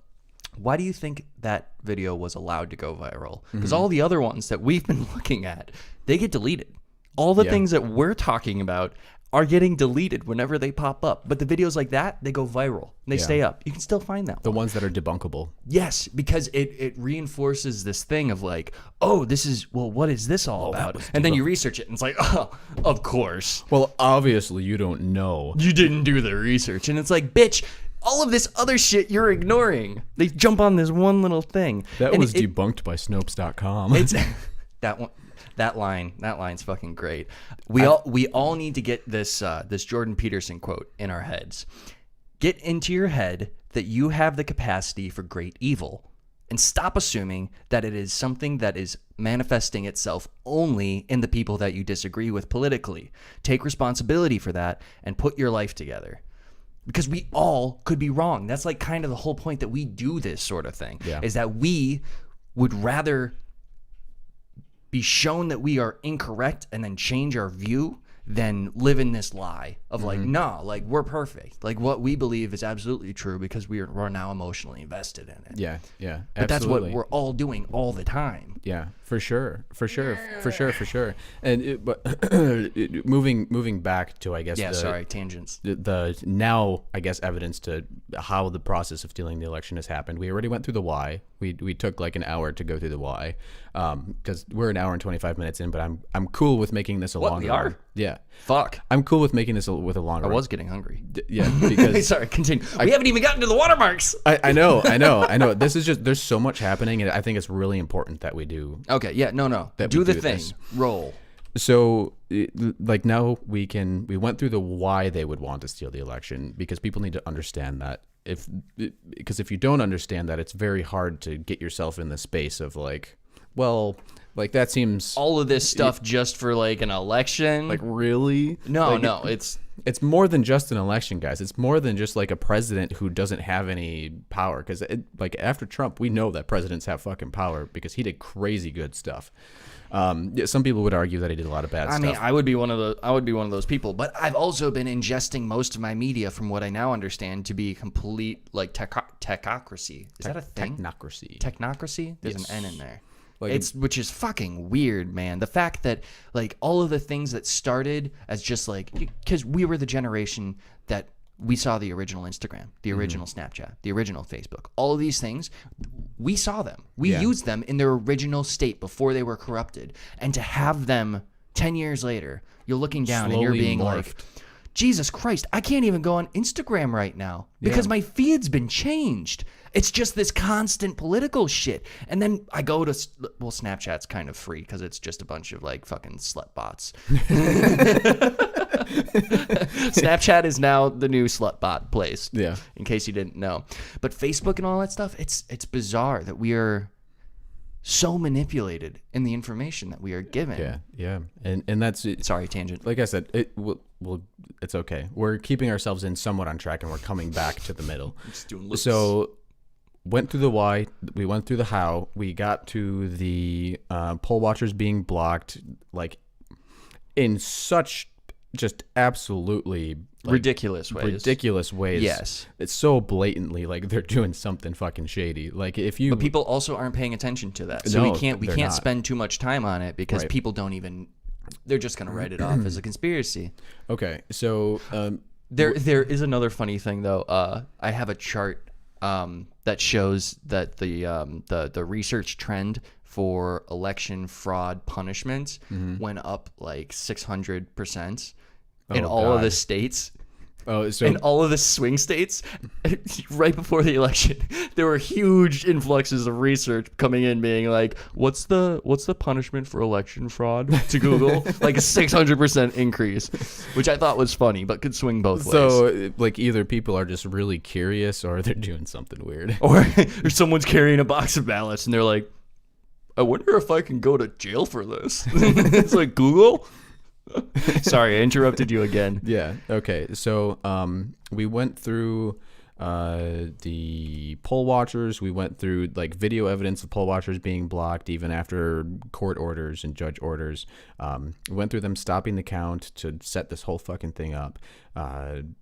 why do you think that video was allowed to go viral? Because all the other ones that we've been looking at, they get deleted. All the things that we're talking about are getting deleted whenever they pop up. But the videos like that, they go viral. They stay up. You can still find that The ones that are debunkable. Yes, because it reinforces this thing of like, oh, what is this all about? And then you research it, and it's like, oh, of course. Well, obviously you don't know. You didn't do the research. And it's like, bitch, all of this other shit you're ignoring. They jump on this one little thing. That was debunked by Snopes.com. It's that one. That line's fucking great. We all need to get this Jordan Peterson quote in our heads. Get into your head that you have the capacity for great evil, and stop assuming that it is something that is manifesting itself only in the people that you disagree with politically. Take responsibility for that and put your life together. Because we all could be wrong. That's like kind of the whole point that we do this sort of thing, is that we would rather be shown that we are incorrect and then change our view then live in this lie of like, no, like we're perfect. Like what we believe is absolutely true because we're now emotionally invested in it. Yeah, yeah. But that's absolutely. what we're all doing all the time. Yeah, for sure. And moving back to, I guess, Tangents. The now, I guess, evidence to how the process of stealing the election has happened. We already went through the why. We took like an hour to go through the why, because we're an hour and 25 minutes in. But I'm cool with making this a longer. We are? One. Yeah. Fuck. I'm cool with making this with a longer. I one. was getting hungry. Yeah, because sorry. Continue. We haven't even gotten to the watermarks. I know. This is just, there's so much happening, and I think it's really important that we do. Okay. Yeah. No. Do the thing. Roll. So, like, now we went through the why they would want to steal the election, because people need to understand that. Because if you don't understand that, it's very hard to get yourself in the space of like, well, like that seems all of this stuff just for like an election. Like, really? No, it's more than just an election, guys. It's more than just like a president who doesn't have any power. Because like after Trump, we know that presidents have fucking power because he did crazy good stuff. Some people would argue that he did a lot of bad stuff. I mean, I would be one of those people, but I've also been ingesting most of my media from what I now understand to be complete like techocracy. Is that a thing? Technocracy? There's an N in there. Like, which is fucking weird, man. The fact that like all of the things that started as just like, because we were the generation that we saw the original Instagram, the original Snapchat, the original Facebook, all of these things, we saw them. We used them in their original state before they were corrupted. And to have them 10 years later, you're looking down and you're being morphed. Like, Jesus Christ, I can't even go on Instagram right now because my feed's been changed. It's just this constant political shit. And then I go to, well, Snapchat's kind of free because it's just a bunch of like fucking slut bots. Snapchat is now the new slut bot place. Yeah. In case you didn't know. But Facebook and all that stuff, it's bizarre that we are so manipulated in the information that we are given. Yeah. And that's it. Sorry, tangent. Like I said, it's okay. We're keeping ourselves in somewhat on track, and we're coming back to the middle. Just doing lips. So went through the why, we went through the how, we got to the poll watchers being blocked, like in such just absolutely like, ridiculous ways. Yes, it's so blatantly like they're doing something fucking shady. Like if you, but people also aren't paying attention to that, so we can't spend too much time on it because people don't even. They're just gonna write it off as a conspiracy. Okay, so there is another funny thing though. I have a chart that shows that the research trend for election fraud punishment went up like 600% in all of the states. Oh, so in all of the swing states, right before the election, there were huge influxes of research coming in, being like, "What's the punishment for election fraud?" to Google, like a 600% increase, which I thought was funny, but could swing both ways. So, like, either people are just really curious, or they're doing something weird, or someone's carrying a box of ballots, and they're like, "I wonder if I can go to jail for this." It's like Google. Sorry, I interrupted you again. Yeah. Okay. So we went through the poll watchers. We went through like video evidence of poll watchers being blocked even after court orders and judge orders. We went through them stopping the count to set this whole fucking thing up. And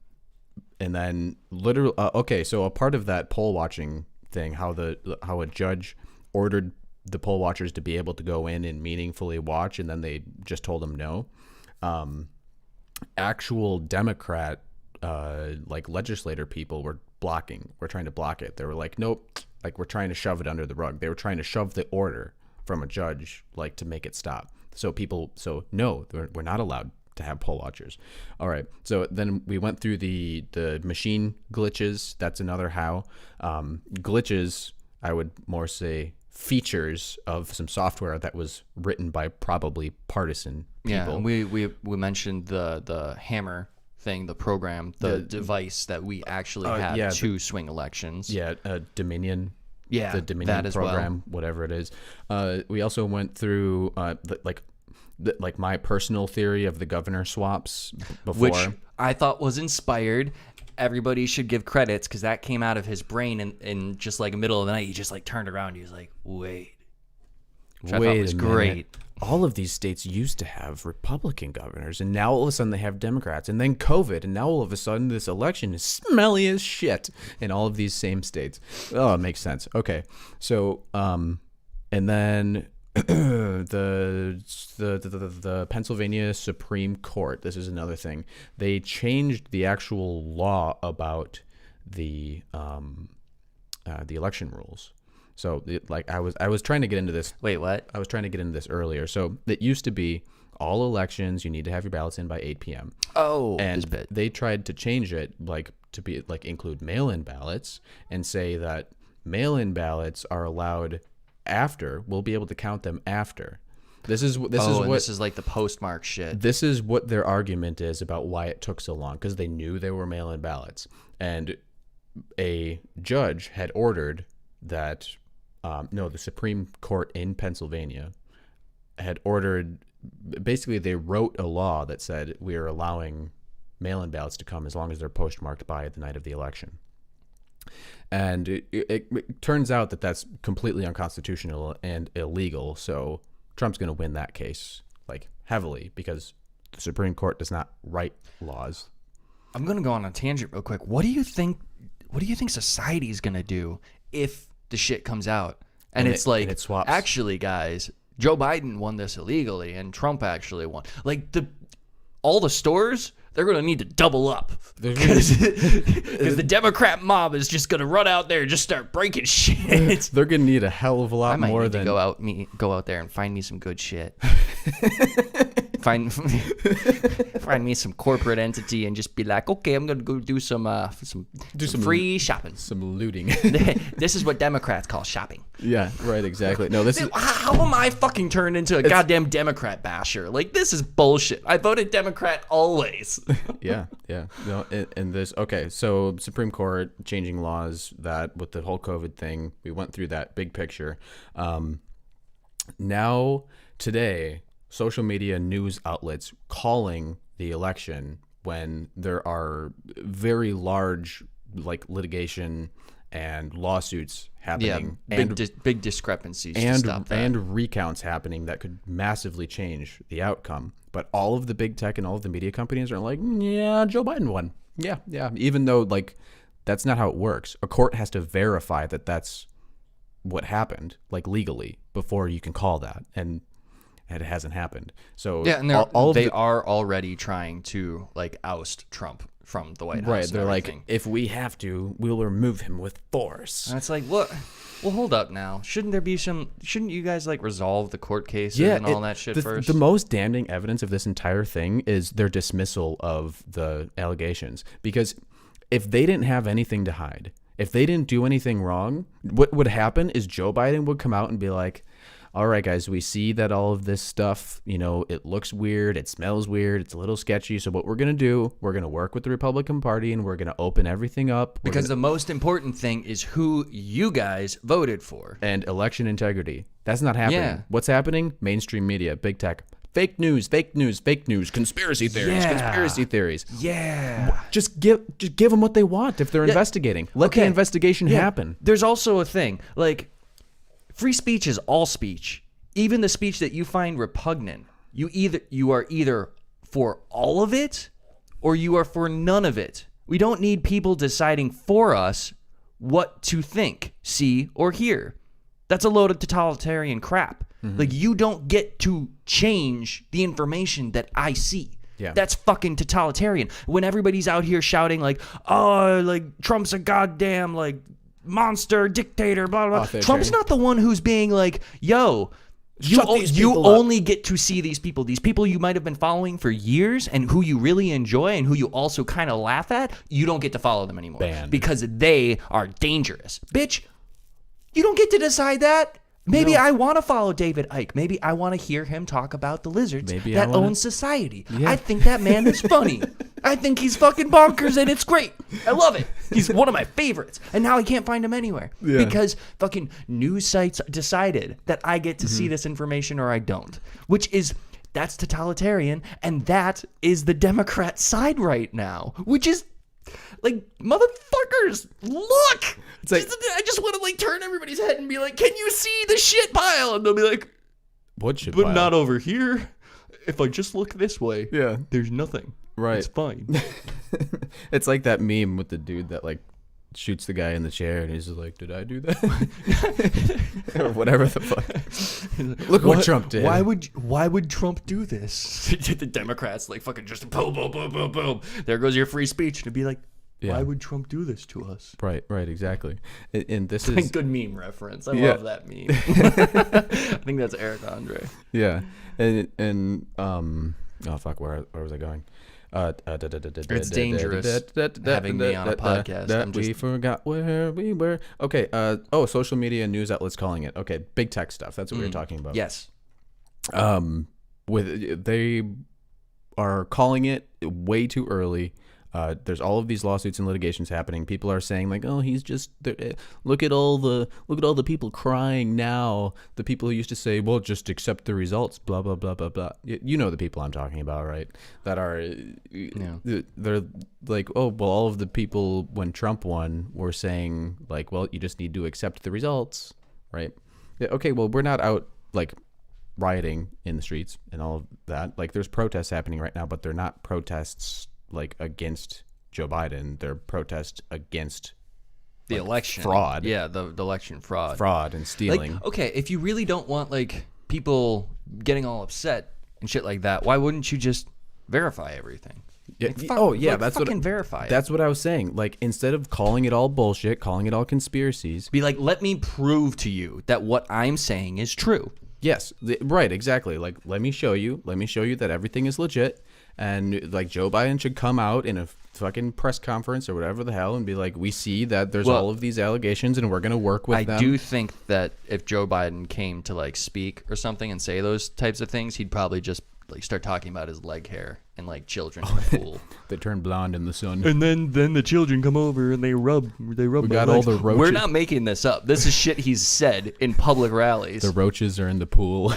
then literally, okay, so a part of that poll watching thing, how a judge ordered the poll watchers to be able to go in and meaningfully watch, and then they just told them no. Actual Democrat like legislator people were trying to block it. They were like, nope, like we're trying to shove it under the rug. They were trying to shove the order from a judge like to make it stop. So no, we're not allowed to have poll watchers. All right. So then we went through the machine glitches. That's another how. Glitches, I would more say features of some software that was written by probably partisan people. Yeah, we mentioned the hammer thing, the program, the device that we actually had to swing elections. Yeah, Dominion. Yeah, the Dominion program, whatever it is. We also went through like my personal theory of the governor swaps before, which I thought was inspired. Everybody should give credits because that came out of his brain in just like the middle of the night. He just like turned around. He was like, wait. Which I thought was great. all of these states used to have Republican governors, and now all of a sudden they have Democrats, and then COVID, and now all of a sudden this election is smelly as shit in all of these same states. Oh, it makes sense. Okay, so and then the Pennsylvania Supreme Court. This is another thing. They changed the actual law about the election rules. So, I was trying to get into this. Wait, what? I was trying to get into this earlier. So, it used to be all elections, you need to have your ballots in by 8 p.m. Oh, and this bit. they tried to change it, to be include mail-in ballots, and say that mail-in ballots are allowed after. We'll be able to count them after. This is like the postmark shit. This is what their argument is about why it took so long, because they knew they were mail-in ballots, and a judge had ordered that. The Supreme Court in Pennsylvania had ordered, basically they wrote a law that said we are allowing mail-in ballots to come as long as they're postmarked by the night of the election. And it turns out that that's completely unconstitutional and illegal. So Trump's going to win that case heavily, because the Supreme Court does not write laws. I'm going to go on a tangent real quick. What do you think society is going to do if the shit comes out and it swaps? Actually, guys, Joe Biden won this illegally and Trump actually won. All the stores, they're going to need to double up because the Democrat mob is just going to run out there and just start breaking shit. They're going to need a hell of a lot more than than go out there and find me some good shit. Find me some corporate entity and just be like, okay, I'm gonna go do some free shopping, some looting. This is what Democrats call shopping. Yeah, right, exactly. No, this is how am I fucking turned into a goddamn Democrat basher? This is bullshit. I voted Democrat always. Yeah. No, and this so Supreme Court changing laws, that with the whole COVID thing, we went through that big picture. Now today, social media news outlets calling the election when there are very large litigation and lawsuits happening, big discrepancies and recounts happening that could massively change the outcome. But all of the big tech and all of the media companies are like, yeah, Joe Biden won. Yeah. Even though that's not how it works. A court has to verify that that's what happened, legally, before you can call that. And it hasn't happened. So yeah, and they are already trying to oust Trump from the White House. Right, they're like, if we have to, we'll remove him with force. And it's like, what? Well, hold up now. Shouldn't you guys resolve the court cases and all that shit first? The most damning evidence of this entire thing is their dismissal of the allegations. Because if they didn't have anything to hide, if they didn't do anything wrong, what would happen is Joe Biden would come out and be like, all right, guys, we see that all of this stuff, it looks weird, it smells weird, it's a little sketchy. So what we're going to do, we're going to work with the Republican Party and we're going to open everything up. Because the most important thing is who you guys voted for. And election integrity. That's not happening. Yeah. What's happening? Mainstream media, big tech. Fake news, conspiracy theories. Yeah. Just give them what they want if they're investigating. Let the investigation happen. There's also a thing, free speech is all speech, even the speech that you find repugnant. You are either for all of it or you are for none of it. We don't need people deciding for us what to think, see, or hear. That's a load of totalitarian crap. Mm-hmm. You don't get to change the information that I see. Yeah. That's fucking totalitarian. When everybody's out here shouting Trump's a goddamn monster dictator, blah blah blah. Trump's not the one who's being yo, you only get to see these people you might have been following for years and who you really enjoy and who you also kind of laugh at. You don't get to follow them anymore. Banned. Because they are dangerous. Bitch, you don't get to decide that. Maybe I want to follow David Icke. Maybe I want to hear him talk about the lizards that own society. Yeah. I think that man is funny. I think he's fucking bonkers and it's great. I love it. He's one of my favorites. And now I can't find him anywhere because fucking news sites decided that I get to see this information or I don't, that's totalitarian. And that is the Democrat side right now, which is motherfuckers, look. I just want to turn everybody's head and be like, can you see the shit pile? And they'll be like, wood chip but pile. not over here. If I just look this way, Yeah. there's nothing. Right. It's fine. It's like that meme with the dude that like shoots the guy in the chair and he's just like, did I do that? Or whatever the fuck. Look what Trump did. Why would Trump do this? The Democrats like fucking just boom, boom, boom, boom, boom. There goes your free speech. To be like, why would Trump do this to us? Right, exactly. And this is good meme reference. I love that meme. I think that's Eric Andre. Yeah. And oh fuck, where was I going? It's dangerous having me on a podcast. We forgot where we were. Okay. Social media news outlets calling it. Okay, big tech stuff. That's what we were talking about. Yes. They are calling it way too early. There's all of these lawsuits and litigations happening. People are saying like, "Oh, he's just look at all the people crying now. The people who used to say, well, just accept the results." Blah blah blah blah blah. You know the people I'm talking about, right? That are they're like, "Oh, well, all of the people when Trump won were saying like, well, you just need to accept the results, right?" Yeah, okay, well, we're not out like rioting in the streets and all of that. Like, there's protests happening right now, but they're not protests like against Joe Biden. They're protests against the election fraud. Yeah, the election fraud and stealing. Like, okay, if you really don't want like people getting all upset and shit like that, why wouldn't you just verify everything? Yeah. Like, That's fucking verify. That's what I was saying. Like, instead of calling it all bullshit, calling it all conspiracies, be like, let me prove to you that what I'm saying is true. Yes, right, exactly. Like, let me show you that everything is legit. And like, Joe Biden should come out in a fucking press conference or whatever the hell and be like, we see that there's all of these allegations and we're going to work with them. I do think that if Joe Biden came to like speak or something and say those types of things, he'd probably just like start talking about his leg hair and like children in the pool. They turn blonde in the sun. And then the children come over and they rub We my got legs. all the roaches. We're not making this up. This is shit he's said in public rallies. The roaches are in the pool.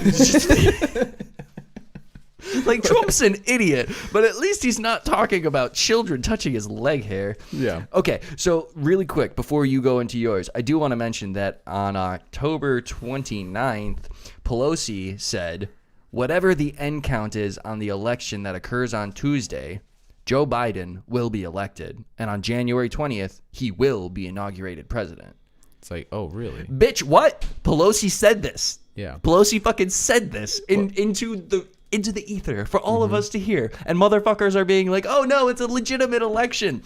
Like, Trump's an idiot, but at least he's not talking about children touching his leg hair. Yeah. Okay, so really quick, before you go into yours, I do want to mention that on October 29th, Pelosi said, whatever the end count is on the election that occurs on Tuesday, Joe Biden will be elected. And on January 20th, he will be inaugurated president. It's like, oh, really? Bitch, what? Pelosi said this. Yeah. Pelosi fucking said this into the ether for all of us to hear. And motherfuckers are being like, oh, no, it's a legitimate election.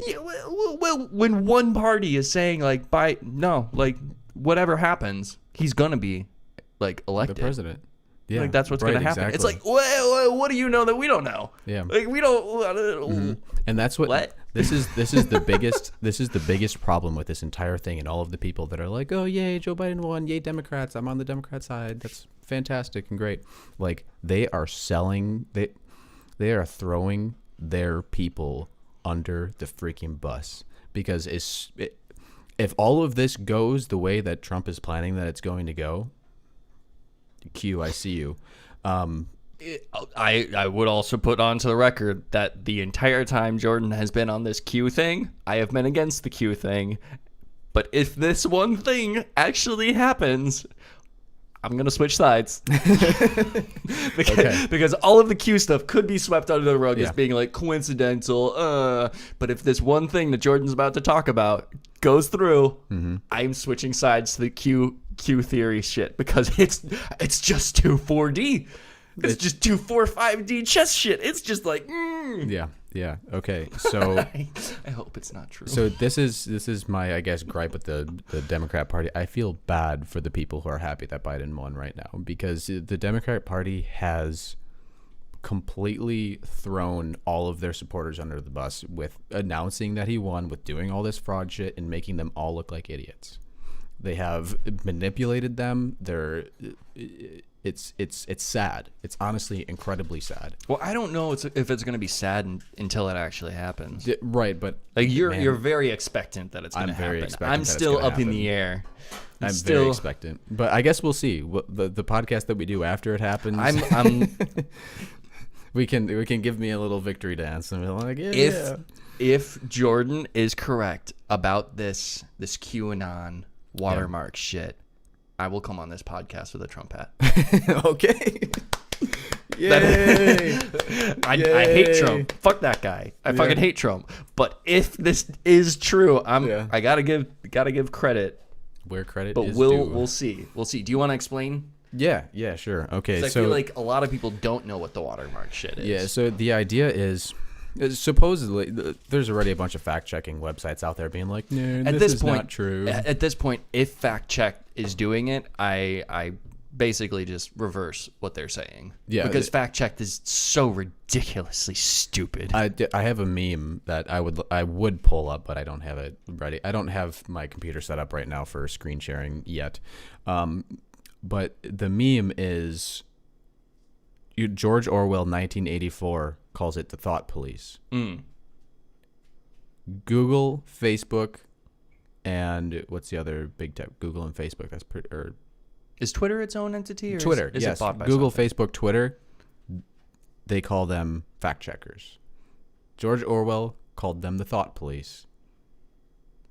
Yeah, well, when one party is saying, like, whatever happens, he's going to be, like, elected. The president. Yeah. Like, that's what's going to happen. Exactly. It's like, well, what do you know that we don't know? Yeah. Like, we don't. And that's what? This is the biggest problem with this entire thing, and all of the people that are like, oh, yay, Joe Biden won, yay, Democrats, I'm on the Democrat side, that's fantastic and great. Like, they are throwing their people under the freaking bus, because if all of this goes the way that Trump is planning that it's going to go, Q, I see you. I would also put onto the record that the entire time Jordan has been on this Q thing, I have been against the Q thing. But if this one thing actually happens, I'm going to switch sides. because all of the Q stuff could be swept under the rug as being like coincidental. But if this one thing that Jordan's about to talk about goes through, I'm switching sides to the Q theory shit, because it's just too 4D. It's just too 4-5D chess shit. It's just like, Yeah. Okay. So I hope it's not true. So this is my, I guess, gripe with the Democrat Party. I feel bad for the people who are happy that Biden won right now, because the Democrat Party has completely thrown all of their supporters under the bus with announcing that he won, with doing all this fraud shit and making them all look like idiots. They have manipulated them. It's sad. It's honestly incredibly sad. Well, I don't know if it's going to be sad until it actually happens. Right, but like you're very expectant that it's going to happen. Very expectant. I'm still up in the air. I'm very expectant, but I guess we'll see. The podcast that we do after it happens. I'm we can give me a little victory dance and be like, if Jordan is correct about this QAnon watermark shit, I will come on this podcast with a Trump hat. Okay. Yay. I hate Trump. Fuck that guy. I fucking hate Trump. But if this is true, I gotta give credit where credit but is we'll see. Do you want to explain? Yeah, sure. Okay, so I feel like a lot of people don't know what the watermark shit is. Yeah, so the idea is supposedly there's already a bunch of fact-checking websites out there being like, no, this is not true. At this point, if fact check is doing it, I basically just reverse what they're saying. Yeah, because fact check is so ridiculously stupid. I have a meme that I would pull up, but I don't have it ready. I don't have my computer set up right now for screen sharing yet. But the meme is George Orwell 1984 calls it the thought police. Google, Facebook, and what's the other big tech? Google and Facebook. That's pretty. Is Twitter its own entity? Or Twitter, is yes. It bought by Google, something? Facebook, Twitter. They call them fact checkers. George Orwell called them the thought police.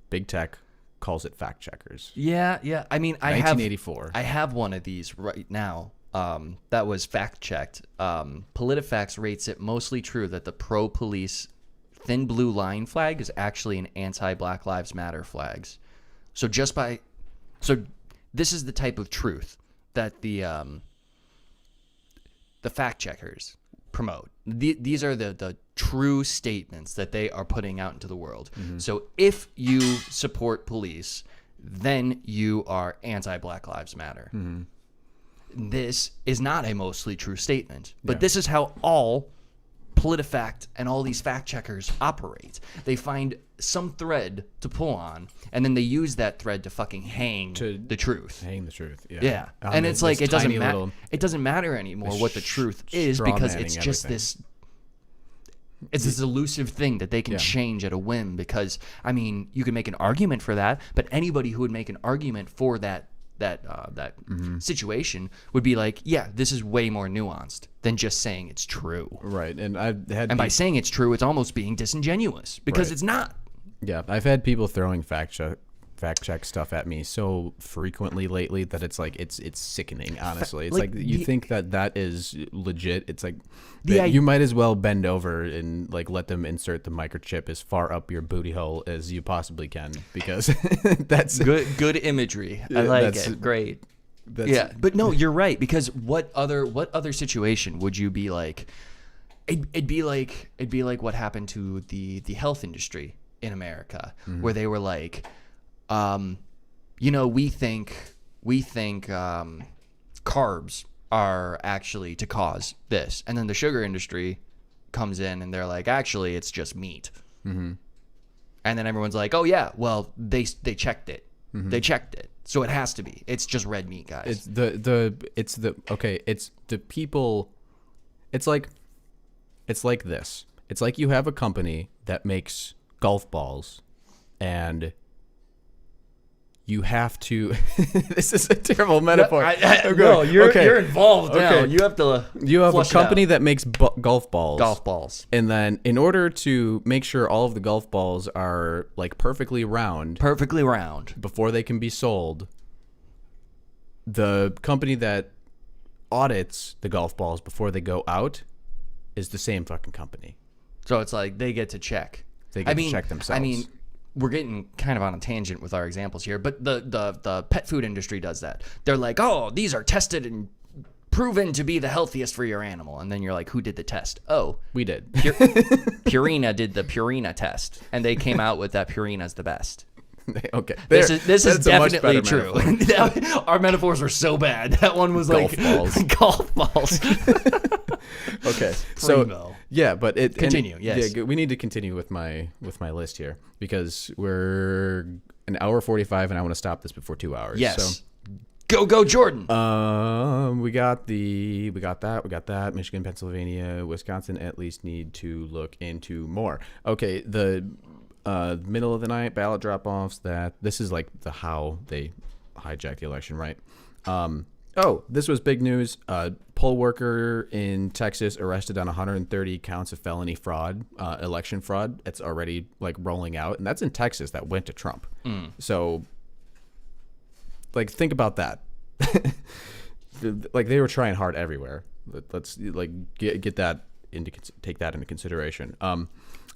Big tech calls it fact checkers. Yeah. I mean, 1984. I have one of these right now. That was fact checked. PolitiFacts rates it mostly true that the pro-police thin blue line flag is actually an anti-Black Lives Matter flags. So this is the type of truth that the fact checkers promote. These are the true statements that they are putting out into the world. Mm-hmm. So if you support police, then you are anti-Black Lives Matter. Mm-hmm. This is not a mostly true statement, but this is how all PolitiFact and all these fact checkers operate. They find some thread to pull on, and then they use that thread to fucking hang the truth. Hang the truth, yeah. And it's like it doesn't matter. It doesn't matter anymore what the truth is because it's just this. It's this elusive thing that they can change at a whim. Because I mean, you can make an argument for that, but anybody who would make an argument for that situation would be like, yeah, this is way more nuanced than just saying it's true. Right. And by saying it's true, it's almost being disingenuous because it's not. Yeah, I've had people throwing fact check stuff at me so frequently lately that it's like it's sickening. Honestly, it's like you think that is legit. It's like you might as well bend over and like let them insert the microchip as far up your booty hole as you possibly can, because that's good imagery. I like it. Great. But no, you're right, because what other situation would you be like? It'd be like what happened to the health industry in America, where they were like, we think carbs are actually to cause this, and then the sugar industry comes in and they're like, actually, it's just meat. Mm-hmm. And then everyone's like, oh yeah, well they checked it. Mm-hmm. They checked it, so it has to be. It's just red meat, guys. It's the people. It's like this. It's like you have a company that makes golf balls, and you have to. This is a terrible metaphor. No, you're involved now. You have to. You have a company that makes golf balls. Golf balls, and then in order to make sure all of the golf balls are like perfectly round before they can be sold, the company that audits the golf balls before they go out is the same fucking company. So it's like they get to check. They get to check themselves. I mean, we're getting kind of on a tangent with our examples here, but the pet food industry does that. They're like, oh, these are tested and proven to be the healthiest for your animal. And then you're like, who did the test? Oh, we did. Purina did the Purina test, and they came out with that Purina's the best. Okay, this is definitely true. Our metaphors were so bad. That one was golf like golf balls. Okay, so yeah, but continue. Yes, we need to continue with my list here because we're an hour 45, and I want to stop this before 2 hours. Yes, so, go Jordan. We got that. Michigan, Pennsylvania, Wisconsin at least need to look into more. Okay, the middle of the night ballot drop-offs. This is like how they hijacked the election, right? This was big news. Poll worker in Texas arrested on 130 counts of felony fraud, election fraud. It's already like rolling out, and that's in Texas. That went to Trump. So, like, think about that. like they were trying hard everywhere. Let's like get that take that into consideration.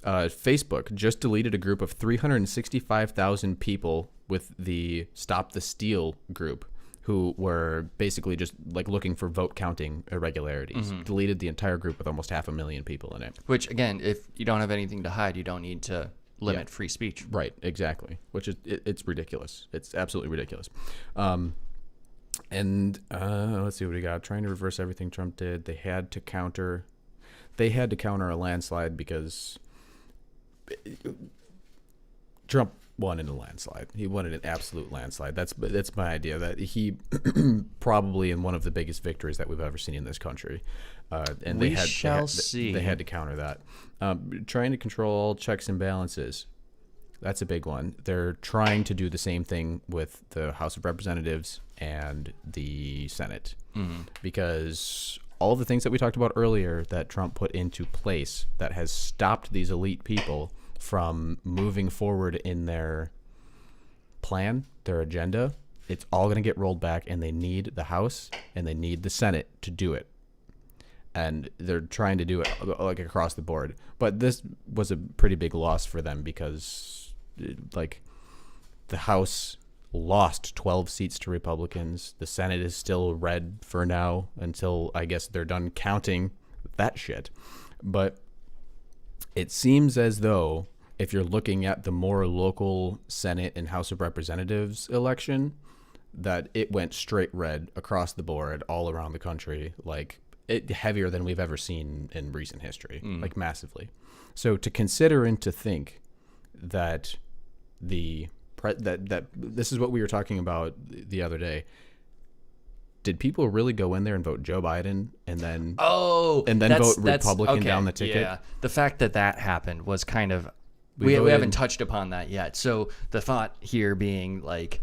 Facebook just deleted a group of 365,000 people with the Stop the Steal group, who were basically just like looking for vote counting irregularities. Deleted the entire group with almost 500,000 people in it. Which, again, if you don't have anything to hide, you don't need to limit free speech. Right, exactly. Which is it's ridiculous. It's absolutely ridiculous. And let's see what we got. Trying to reverse everything Trump did. They had to counter a landslide because Trump won in a landslide. He won in an absolute landslide. That's my idea, that he probably in one of the biggest victories that we've ever seen in this country. And they had to counter that. Trying to control all checks and balances. That's a big one. They're trying to do the same thing with the House of Representatives and the Senate, because all the things that we talked about earlier that Trump put into place that has stopped these elite people from moving forward in their plan, their agenda, it's all going to get rolled back, and they need the House and they need the Senate to do it. And they're trying to do it like across the board. But this was a pretty big loss for them because like the House lost 12 seats to Republicans. The Senate is still red for now until I guess they're done counting that shit. But it seems as though if you're looking at the more local Senate and House of Representatives election, that it went straight red across the board all around the country, like it heavier than we've ever seen in recent history, like massively. So to consider and to think that that this is what we were talking about the other day. Did people really go in there and vote Joe Biden and then vote Republican down the ticket? Yeah, the fact that happened was kind of we haven't touched upon that yet. So the thought here being like,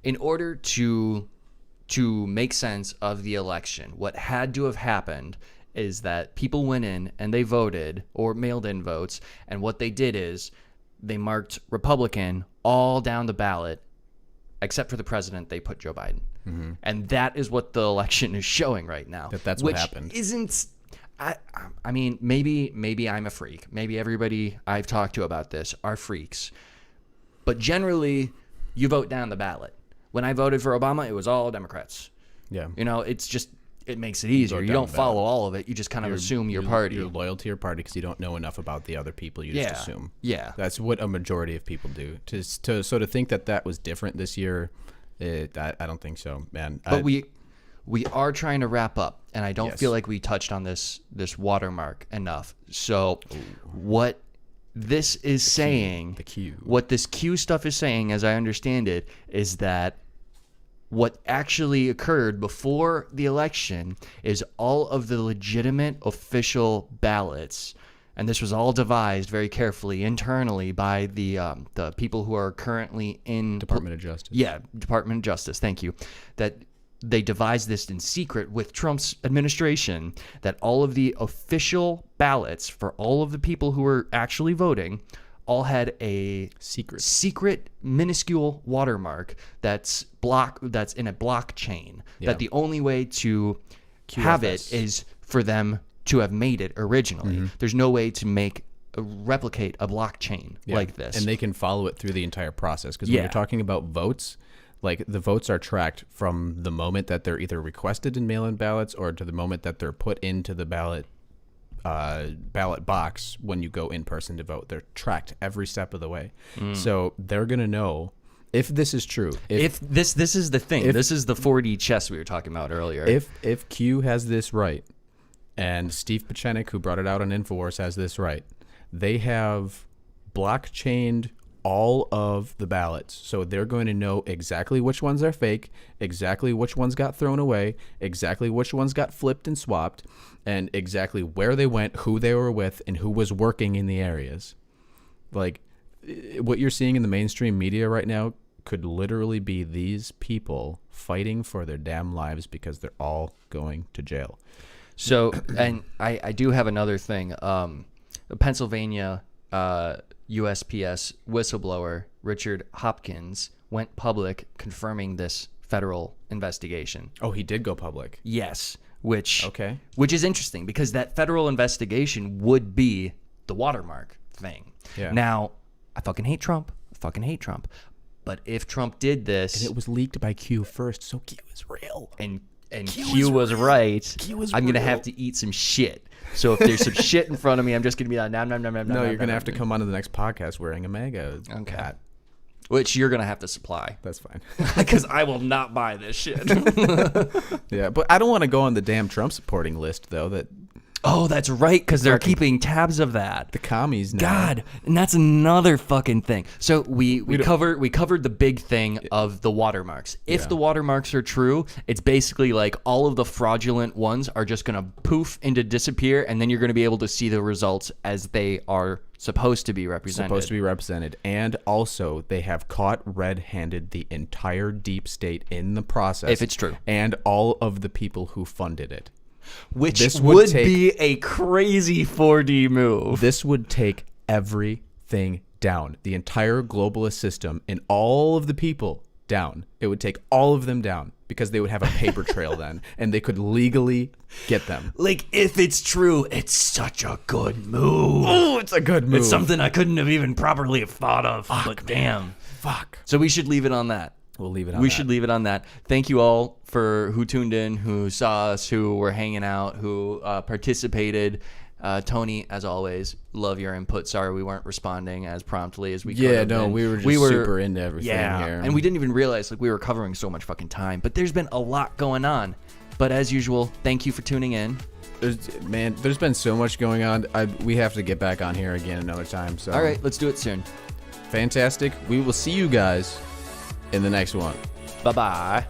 in order to make sense of the election, what had to have happened is that people went in and they voted or mailed in votes, and what they did is they marked Republican all down the ballot, except for the president. They put Joe Biden. And that is what the election is showing right now. That's what happened. Isn't, I mean, maybe I'm a freak. Maybe everybody I've talked to about this are freaks. But generally, you vote down the ballot. When I voted for Obama, it was all Democrats. Yeah. You know, it's just, it makes it easier. You don't follow all of it. You just kind of assume your party. You're loyal to your party because you don't know enough about the other people. You just assume. Yeah. That's what a majority of people do. So to think that was different this year, I don't think so, man. But we are trying to wrap up, and I don't feel like we touched on this watermark enough. So what this is saying, the Q. What this Q stuff is saying, as I understand it, is that what actually occurred before the election is all of the legitimate official ballots, and this was all devised very carefully internally by the people who are currently in Department of Justice. Yeah, Department of Justice. Thank you. That they devised this in secret with Trump's administration, that all of the official ballots for all of the people who were actually voting all had a secret minuscule watermark that's in a blockchain. Yeah. That the only way to have it is for them to have made it originally. There's no way to replicate a blockchain like this. And they can follow it through the entire process. Because when you're talking about votes, like the votes are tracked from the moment that they're either requested in mail-in ballots or to the moment that they're put into the ballot box when you go in person to vote. They're tracked every step of the way. So they're going to know if this is true. If this is the thing. This is the 4D chess we were talking about earlier. If Q has this right, and Steve Pachenik, who brought it out on InfoWars, has this right, they have blockchained all of the ballots. So they're going to know exactly which ones are fake, exactly which ones got thrown away, exactly which ones got flipped and swapped, and exactly where they went, who they were with, and who was working in the areas. Like, what you're seeing in the mainstream media right now could literally be these people fighting for their damn lives because they're all going to jail. So, and I do have another thing. Pennsylvania USPS whistleblower Richard Hopkins went public confirming this federal investigation. Oh, he did go public. Yes, which Okay. which is interesting because that federal investigation would be the watermark thing. Yeah. Now, I fucking hate Trump. But if Trump did this, And it was leaked by Q first, so Q is real. and Q was right, I'm gonna have to eat some shit. So if there's some shit in front of me, I'm just gonna be like, nom nom nom nom. No, you're gonna have to come onto the next podcast wearing a MAGA hat. Which you're gonna have to supply That's fine. because I will not buy this shit. Yeah, but I don't want to go on the damn Trump supporting list though. That Oh, that's right, because they're keeping tabs of that. the commies now. God, and that's another fucking thing. So we covered the big thing of the watermarks. If the watermarks are true, it's basically like all of the fraudulent ones are just gonna poof into disappear, and then you're gonna be able to see the results as they are supposed to be represented. And also they have caught red-handed the entire deep state in the process. If it's true. And all of the people who funded it. Which This would take- be a crazy 4D move. This would take everything down. The entire globalist system and all of the people down. It would take all of them down because they would have a paper trail then, and they could legally get them. Like, if it's true, it's such a good move. Oh, it's a good move. It's something I couldn't have even properly have thought of. But damn. Fuck. So we should leave it on that. We'll leave it on We that. should leave it on that. Thank you all for who tuned in, who saw us, who were hanging out, who participated. Tony, as always, love your input. Sorry we weren't responding as promptly as we could have been. we were just super into everything Yeah, here. and we didn't even realize like we were covering so much fucking time. But there's been a lot going on. But as usual, thank you for tuning in. There's been so much going on. We have to get back on here again another time. So All right, let's do it soon. fantastic. We will see you guys in the next one. Bye-bye.